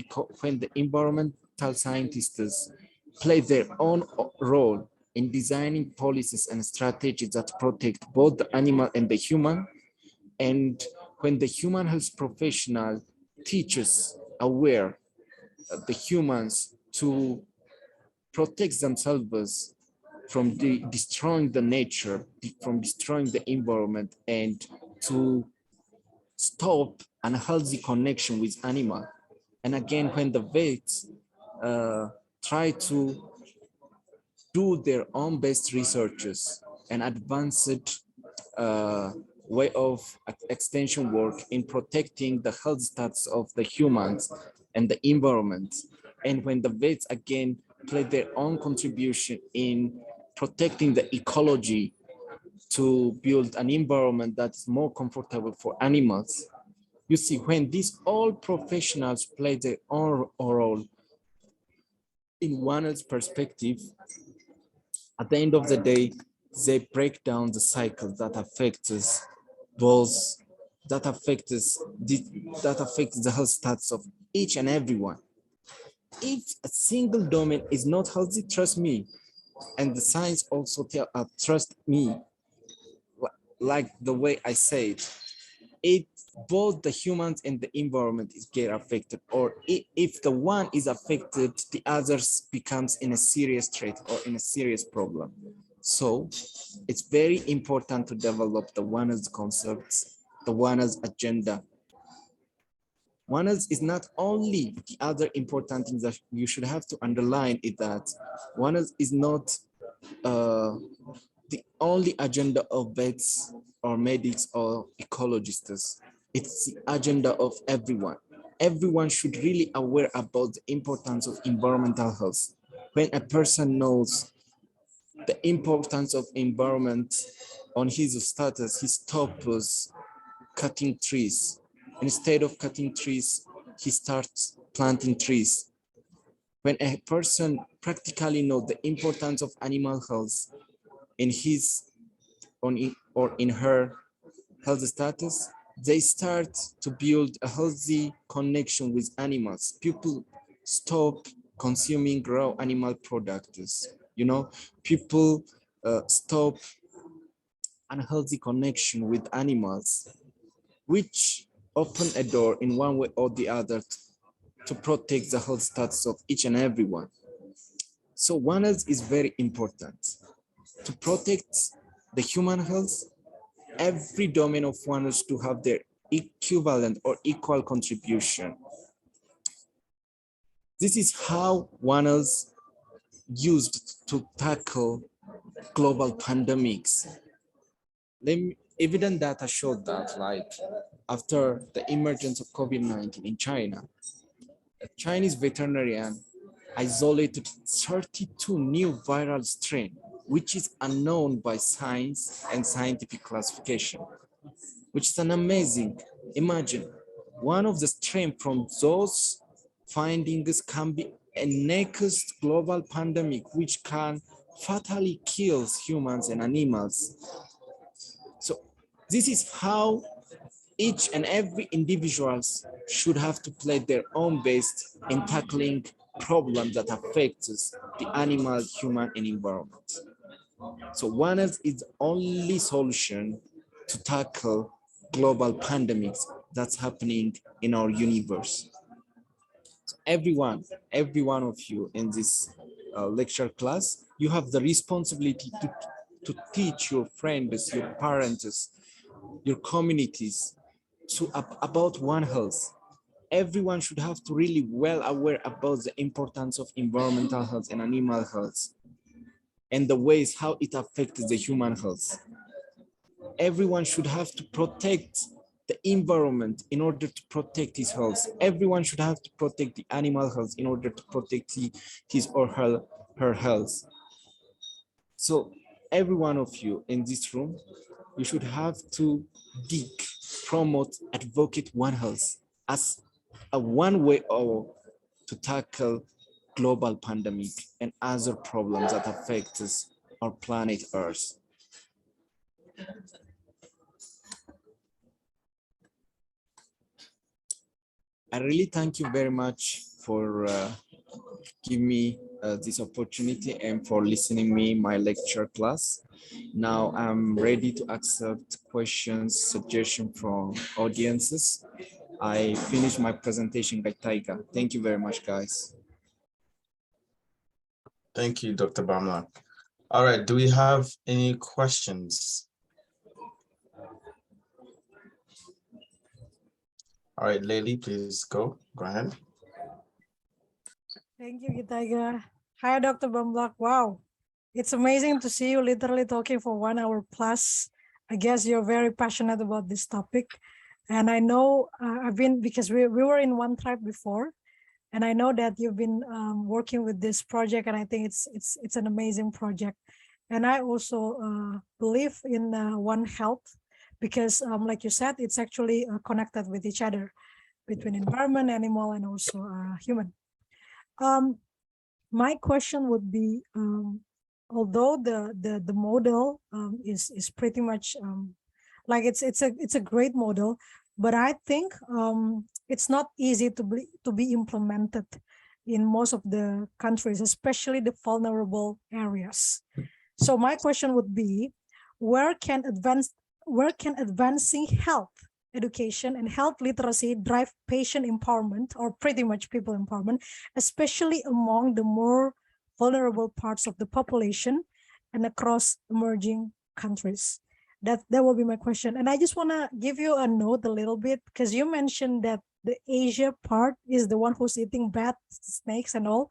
scientists play their own role in designing policies and strategies that protect both the animal and the human, and when the human health professional teaches aware the humans to protect themselves from destroying the nature, from destroying the environment, and to stop unhealthy connection with animal. And again, when the vets try to do their own best researches and advanced way of extension work in protecting the health status of the humans and the environment. And when the vets again play their own contribution in protecting the ecology to build an environment that's more comfortable for animals. You see, when these all professionals play their own role in one's perspective, at the end of the day, they break down the cycle that affects us, both that affects the health status of each and everyone. If a single domain is not healthy, trust me, and the science also trust me, like the way I say it, both the humans and the environment is get affected, or if the one is affected, the others becomes in a serious threat or in a serious problem. So it's very important to develop the One's concepts, the One's agenda. One's is not only the other important thing that you should have to underline is that One's is not the only agenda of vets or medics or ecologists. It's the agenda of everyone. Everyone should really aware about the importance of environmental health. When a person knows the importance of environment on his status, he stops cutting trees. Instead of cutting trees, he starts planting trees. When a person practically knows the importance of animal health in his or in her health status, they start to build a healthy connection with animals. People stop consuming raw animal products. People stop unhealthy connection with animals, which open a door in one way or the other to protect the health status of each and everyone. So One Health is very important. To protect the human health, every domain of One Health to have their equivalent or equal contribution. This is how One Health used to tackle global pandemics. Evident data showed that, like, after the emergence of COVID-19 in China, a Chinese veterinarian isolated 32 new viral strains, which is unknown by science and scientific classification, which is an amazing. Imagine one of the strains from those findings can be a next global pandemic, which can fatally kill humans and animals. So this is how each and every individuals should have to play their own best in tackling problems that affect the animal, human, and environment. So One Health is the only solution to tackle global pandemics that's happening in our universe. So every one of you in this lecture class, you have the responsibility to teach your friends, your parents, your communities about One Health. Everyone should have to really well aware about the importance of environmental health and animal health and the ways how it affects the human health. Everyone should have to protect the environment in order to protect his health. Everyone should have to protect the animal health in order to protect his or her health. So every one of you in this room, you should have to dig, promote, advocate One Health as a one way to tackle global pandemic and other problems that affect our planet Earth. I really thank you very much for giving me this opportunity and for listening me my lecture class. Now I'm ready to accept questions, suggestions from audiences. I finished my presentation by Taiga. Thank you very much, guys. Thank you, Dr. Bamlak. All right, do we have any questions? All right, Leili, please go ahead. Thank you, Gitaiga. Hi, Dr. Bamlak. Wow, it's amazing to see you literally talking for 1 hour plus. I guess you're very passionate about this topic. And I know I've been, because we were in one tribe before, and I know that you've been working with this project, and I think it's an amazing project. And I also believe in One Health, because like you said, it's actually connected with each other between environment, animal, and also human. My question would be, although the model is pretty much like it's a great model, but I think it's not easy to be implemented in most of the countries, especially the vulnerable areas. So my question would be, where can advancing health education and health literacy drive patient empowerment, or pretty much people empowerment, especially among the more vulnerable parts of the population and across emerging countries? That will be my question. And I just want to give you a note a little bit, because you mentioned that the Asia part is the one who's eating bats, snakes and all.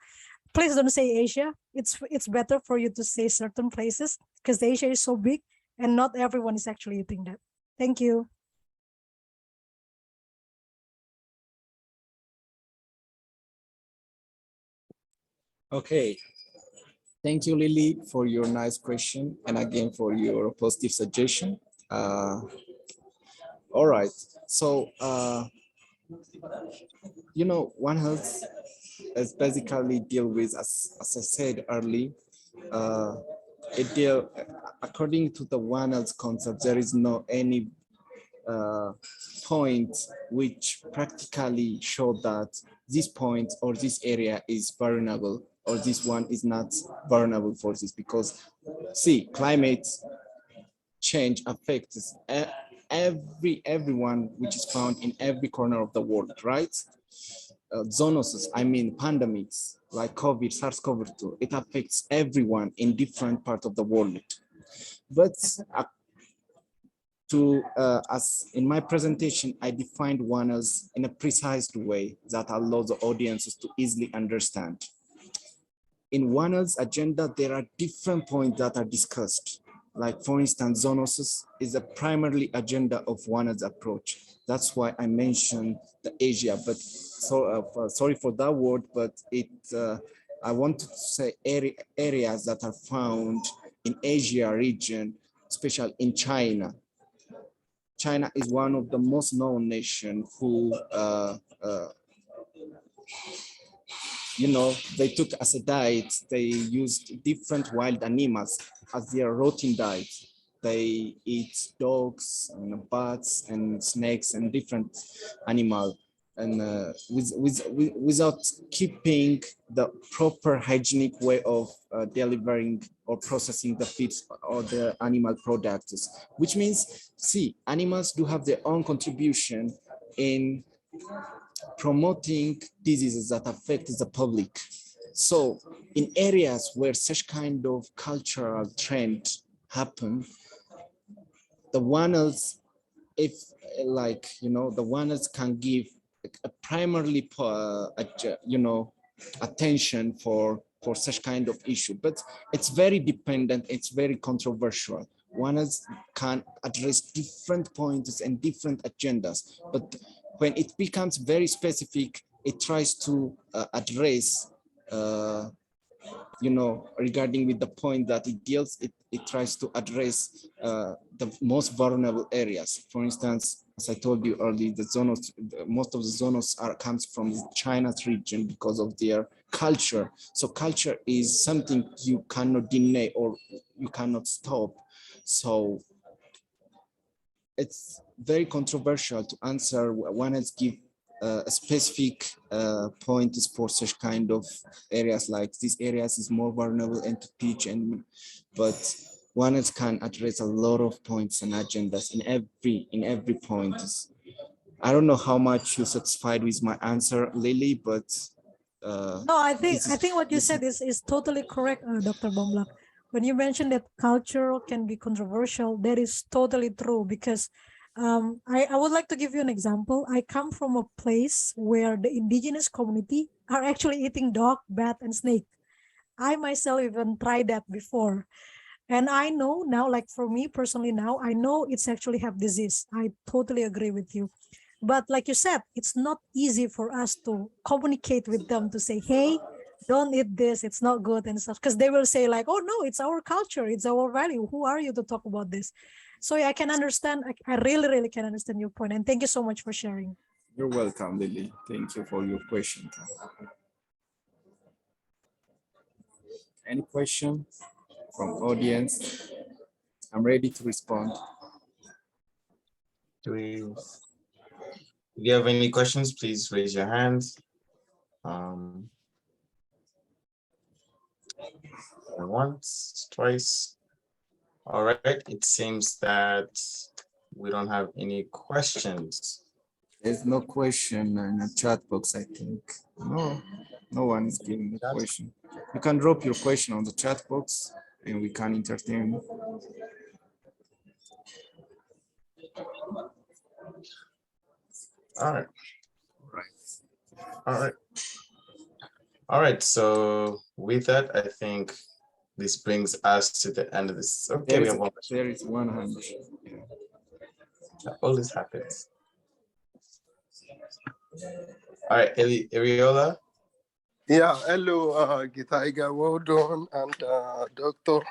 Please don't say Asia. It's better for you to say certain places, because Asia is so big and not everyone is actually eating that. Thank you. Okay. Thank you, Lily, for your nice question and again for your positive suggestion. All right. So, One Health is basically deal with, as I said early, uh, it deal according to the One Health concept. There is no any point which practically show that this point or this area is vulnerable or this one is not vulnerable for this, because see, climate change affects everyone which is found in every corner of the world, right? Zoonosis, I mean pandemics like COVID, SARS-CoV-2, it affects everyone in different parts of the world. But as in my presentation, I defined one as in a precise way that allows the audiences to easily understand. In OneHealth's agenda, there are different points that are discussed. Like for instance, zoonosis is a primarily agenda of OneHealth's approach. That's why I mentioned the Asia, but sorry for that word, but I wanted to say areas that are found in Asia region, especially in China. China is one of the most known nations who, they took as a diet, they used different wild animals as their routine diet. They eat dogs and bats and snakes and different animals, and without keeping the proper hygienic way of delivering or processing the feeds or the animal products, which means, see, animals do have their own contribution in promoting diseases that affect the public. So in areas where such kind of cultural trend happen, the ones, if the ones can give a primarily attention for such kind of issue, but it's very dependent, it's very controversial. Ones can address different points and different agendas, but when it becomes very specific, it tries to address regarding with the point that it deals, it tries to address the most vulnerable areas. For instance, as I told you earlier, most of the zonos comes from China's region because of their culture. So culture is something you cannot deny or you cannot stop. So it's very controversial to answer. One has give a specific points for such kind of areas, like these areas is more vulnerable and to teach, but one has can address a lot of points and agendas in every point. I don't know how much you're satisfied with my answer, Lily, but No, I think what you said is totally correct, Dr. Bamlak. When you mentioned that culture can be controversial, that is totally true, because I would like to give you an example. I come from a place where the indigenous community are actually eating dog, bat, and snake. I myself even tried that before. And I know now, like for me personally now, I know it's actually have disease. I totally agree with you. But like you said, it's not easy for us to communicate with them to say, hey, don't eat this, it's not good and stuff. Because they will say like, oh no, it's our culture, it's our value. Who are you to talk about this? So yeah, I can understand. I really, really can understand your point. And thank you so much for sharing. You're welcome, Lily. Thank you for your question. Any question from audience? I'm ready to respond. If you have any questions, please raise your hand. Once, twice. All right, it seems that we don't have any questions. There's no question in the chat box, I think. No one is giving a question. You can drop your question on the chat box and we can entertain. All right. All right. All right. So with that, I think this brings us to the end of this. Okay, we have one question. There is 100. That always happens. All right, Ariola. Yeah, hello, Gitaiga. Well done, and Doctor,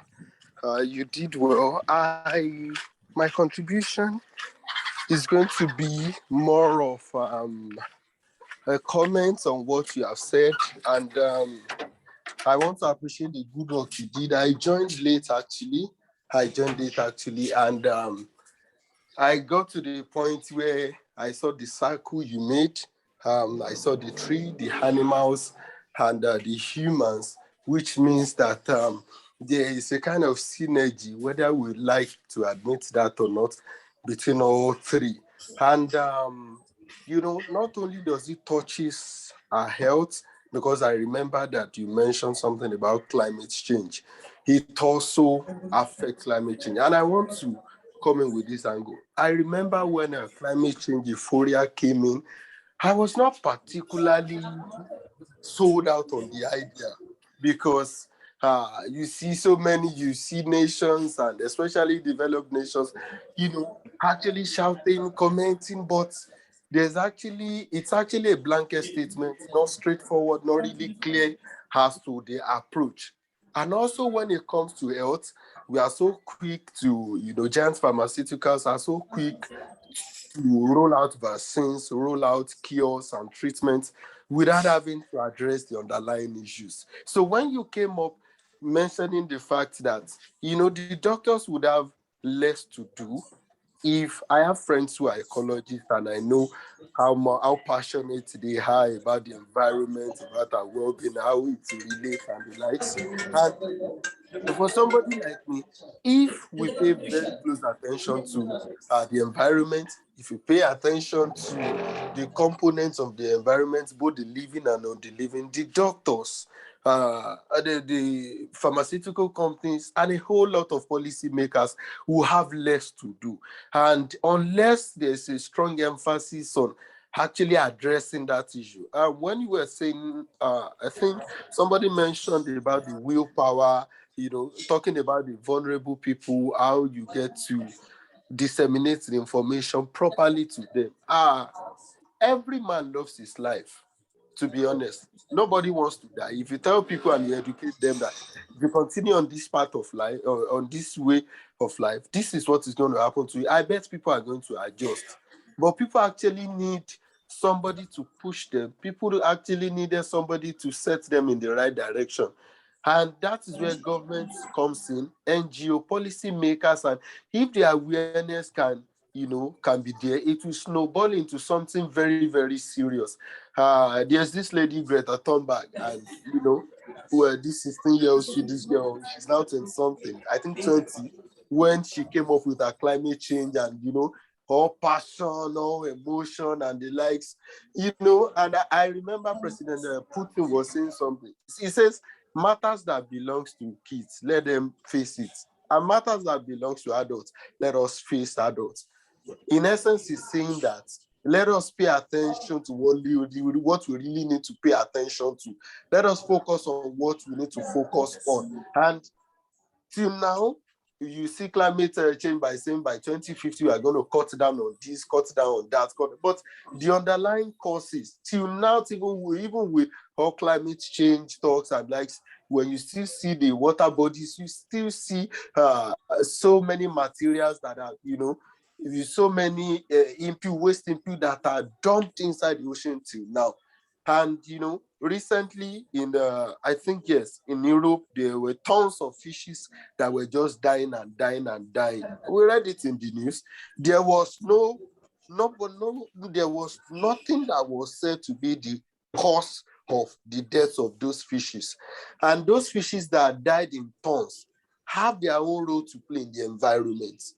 you did well. My contribution is going to be more of a comment on what you have said, and I want to appreciate the good work you did. I joined late actually. And I got to the point where I saw the circle you made. I saw the tree, the animals, and the humans, which means that there is a kind of synergy, whether we like to admit that or not, between all three. And, not only does it touches our health, because I remember that you mentioned something about climate change. It also affects climate change. And I want to coming with this angle. I remember when climate change euphoria came in, I was not particularly sold out on the idea because you see nations and especially developed nations, actually shouting, commenting, but it's actually a blanket statement, not straightforward, not really clear as to the approach. And also when it comes to health, we are so quick to, giant pharmaceuticals are so quick to roll out vaccines, roll out cures and treatments without having to address the underlying issues. So when you came up mentioning the fact that, the doctors would have less to do if I have friends who are ecologists and I know how passionate they are about the environment, about our well-being, how it relates and the likes. And for somebody like me, if we pay very close attention to the environment, if we pay attention to the components of the environment, both the living and non the living, the doctors, the pharmaceutical companies, and a whole lot of policymakers will have less to do. And unless there's a strong emphasis on actually addressing that issue. When you were saying, I think somebody mentioned about the willpower, talking about the vulnerable people, how you get to disseminate the information properly to them. Every man loves his life, to be honest. Nobody wants to die. If you tell people and you educate them that if you continue on this path of life, or on this way of life, this is what is going to happen to you, I bet people are going to adjust. But people actually need somebody to push them. People actually needed somebody to set them in the right direction. And that is where government comes in, NGO, policy makers, and if the awareness can be there, it will snowball into something very, very serious. There's this lady, Greta Thunberg, and who this 16-year-old Swedish girl, she's now 20 something, I think 20, when she came up with her climate change and all passion, all emotion, and the likes, and I remember President Putin was saying something. He says, matters that belongs to kids, let them face it. And matters that belongs to adults, let us face adults. In essence, he's saying that let us pay attention to what we really need to pay attention to. Let us focus on what we need to focus on. And till now, you see climate change by saying by 2050, we are going to cut down on this, cut down on that. But the underlying causes, till now, even with all climate change talks and likes, when you still see the water bodies, you still see so many materials that are, so many waste impure that are dumped inside the ocean till now. And recently I think yes, in Europe there were tons of fishes that were just dying and dying and dying. We read it in the news. There was there was nothing that was said to be the cause of the deaths of those fishes. And those fishes that died in tons have their own role to play in the environment.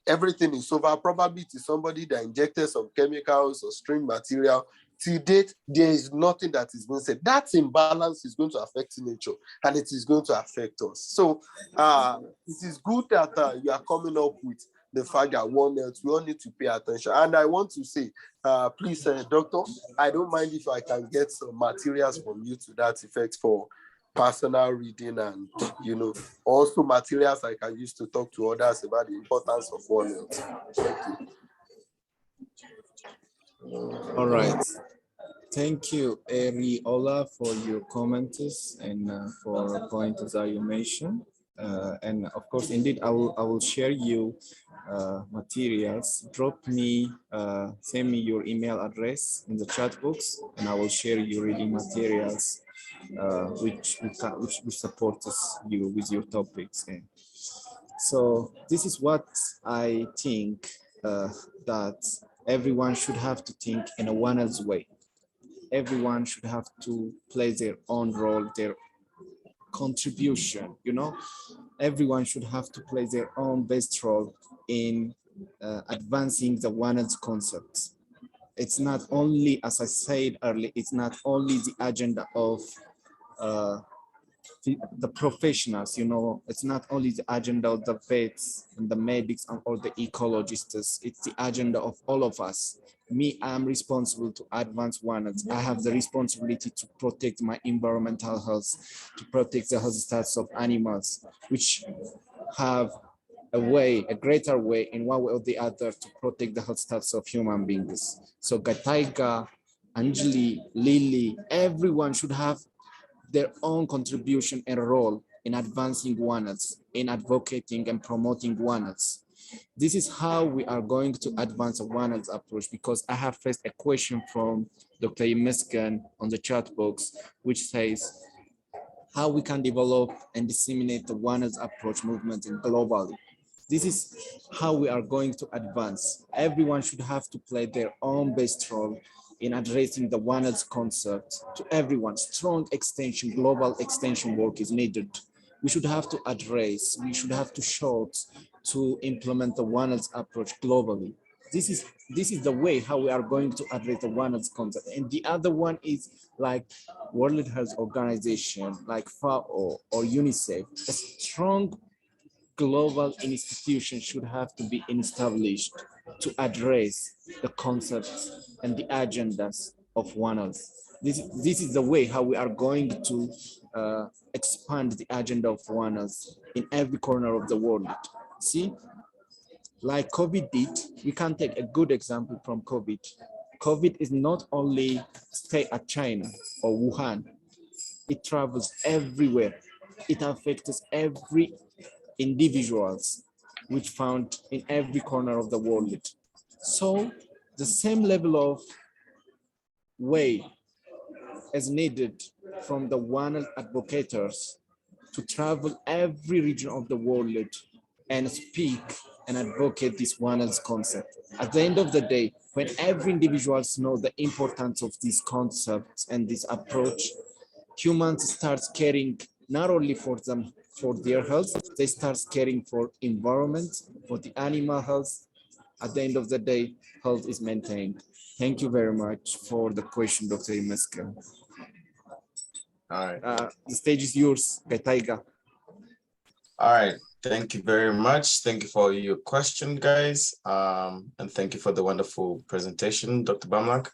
Everything is over. Probably it is somebody that injected some chemicals or string material. To date, there is nothing that is being said. That imbalance is going to affect nature and it is going to affect us. So it is good that you are coming up with the fact that one else, we all need to pay attention. And I want to say, please, doctor, I don't mind if I can get some materials from you to that effect for personal reading and, also materials I can use to talk to others about the importance of One Health. Thank you. All right. Thank you, Eriola, for your comments and for pointers that you mentioned. And of course, indeed, I will share you materials. Send me your email address in the chat box, and I will share you reading materials which supports you with your topics. And so this is what I think that everyone should have to think in a One Health way. Everyone should have to play their own role, their contribution, everyone should have to play their own best role in advancing the One Health concept. It's not only, as I said earlier, it's not only the agenda of the professionals, it's not only the agenda of the vets and the medics and all the ecologists, it's the agenda of all of us. Me, I'm responsible to advance One Health. I have the responsibility to protect my environmental health, to protect the health status of animals, which have a greater way in one way or the other to protect the health status of human beings. So Gataiga, Anjali, Lily, everyone should have their own contribution and role in advancing One Health, in advocating and promoting One Health. This is how we are going to advance a One Health approach, because I have faced a question from Dr. Yemeskan on the chat box, which says how we can develop and disseminate the One Health approach movement globally. This is how we are going to advance. Everyone should have to play their own best role in addressing the One Health concept to everyone. Strong extension, global extension work is needed. We should have to address, we should have to show to implement the One Health approach globally. This is the way how we are going to address the One Health concept. And the other one is like World Health Organization, like FAO or UNICEF. A strong global institution should have to be established to address the concepts and the agendas of One Health. This is the way how we are going to expand the agenda of One Health in every corner of the world. See, like COVID did, we can take a good example from COVID. COVID is not only stay at China or Wuhan, it travels everywhere. It affects every individuals which found in every corner of the world. So the same level of way is needed from the One Health advocates to travel every region of the world and speak and advocate this One Health concept. At the end of the day, when every individuals know the importance of these concepts and this approach, humans start caring not only for them, for their health, they start caring for environment, for the animal health. At the end of the day, health is maintained. Thank you very much for the question, Dr. Imeska. All right. The stage is yours, Gaitaiga. All right. Thank you very much. Thank you for your question, guys. And thank you for the wonderful presentation, Dr. Bamlak.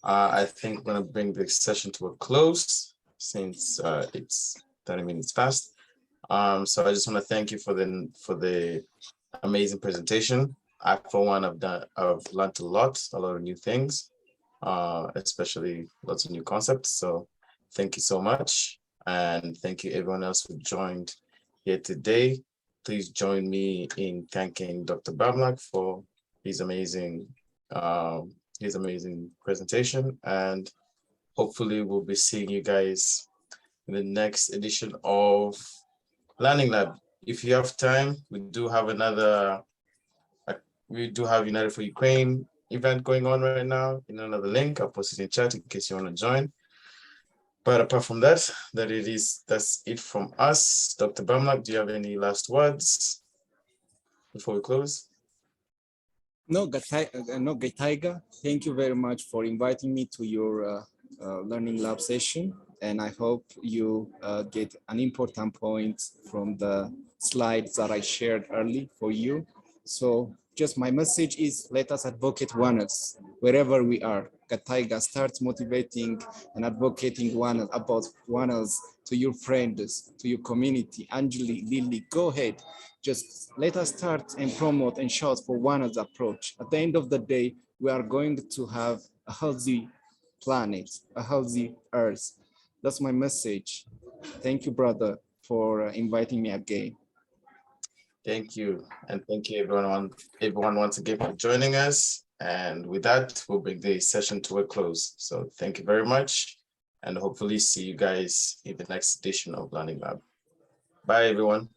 I think we're going to bring this session to a close since it's 30 minutes past. So I just want to thank you for the amazing presentation. I, for one, I've learned a lot of new things, especially lots of new concepts. So thank you so much. And thank you everyone else who joined here today. Please join me in thanking Dr. Bamlak for his amazing presentation. And hopefully we'll be seeing you guys in the next edition of Learning Lab. If you have time, we do have United for Ukraine event going on right now in another link. I'll post it in chat in case you want to join. But apart from that, that's it from us. Dr. Bamlak, do you have any last words before we close? No, Gaitaiga, thank you very much for inviting me to your Learning Lab session. And I hope you get an important point from the slides that I shared early for you. So just my message is, let us advocate One Health wherever we are. Gataiga, start motivating and advocating about one else to your friends, to your community. Angeli, Lily, go ahead. Just let us start and promote and shout for one other approach. At the end of the day, we are going to have a healthy planet, a healthy earth. That's my message. Thank you, brother, for inviting me again. Thank you. And thank you everyone once again for joining us. And with that, we'll bring the session to a close. So thank you very much. And hopefully see you guys in the next edition of Learning Lab. Bye, everyone.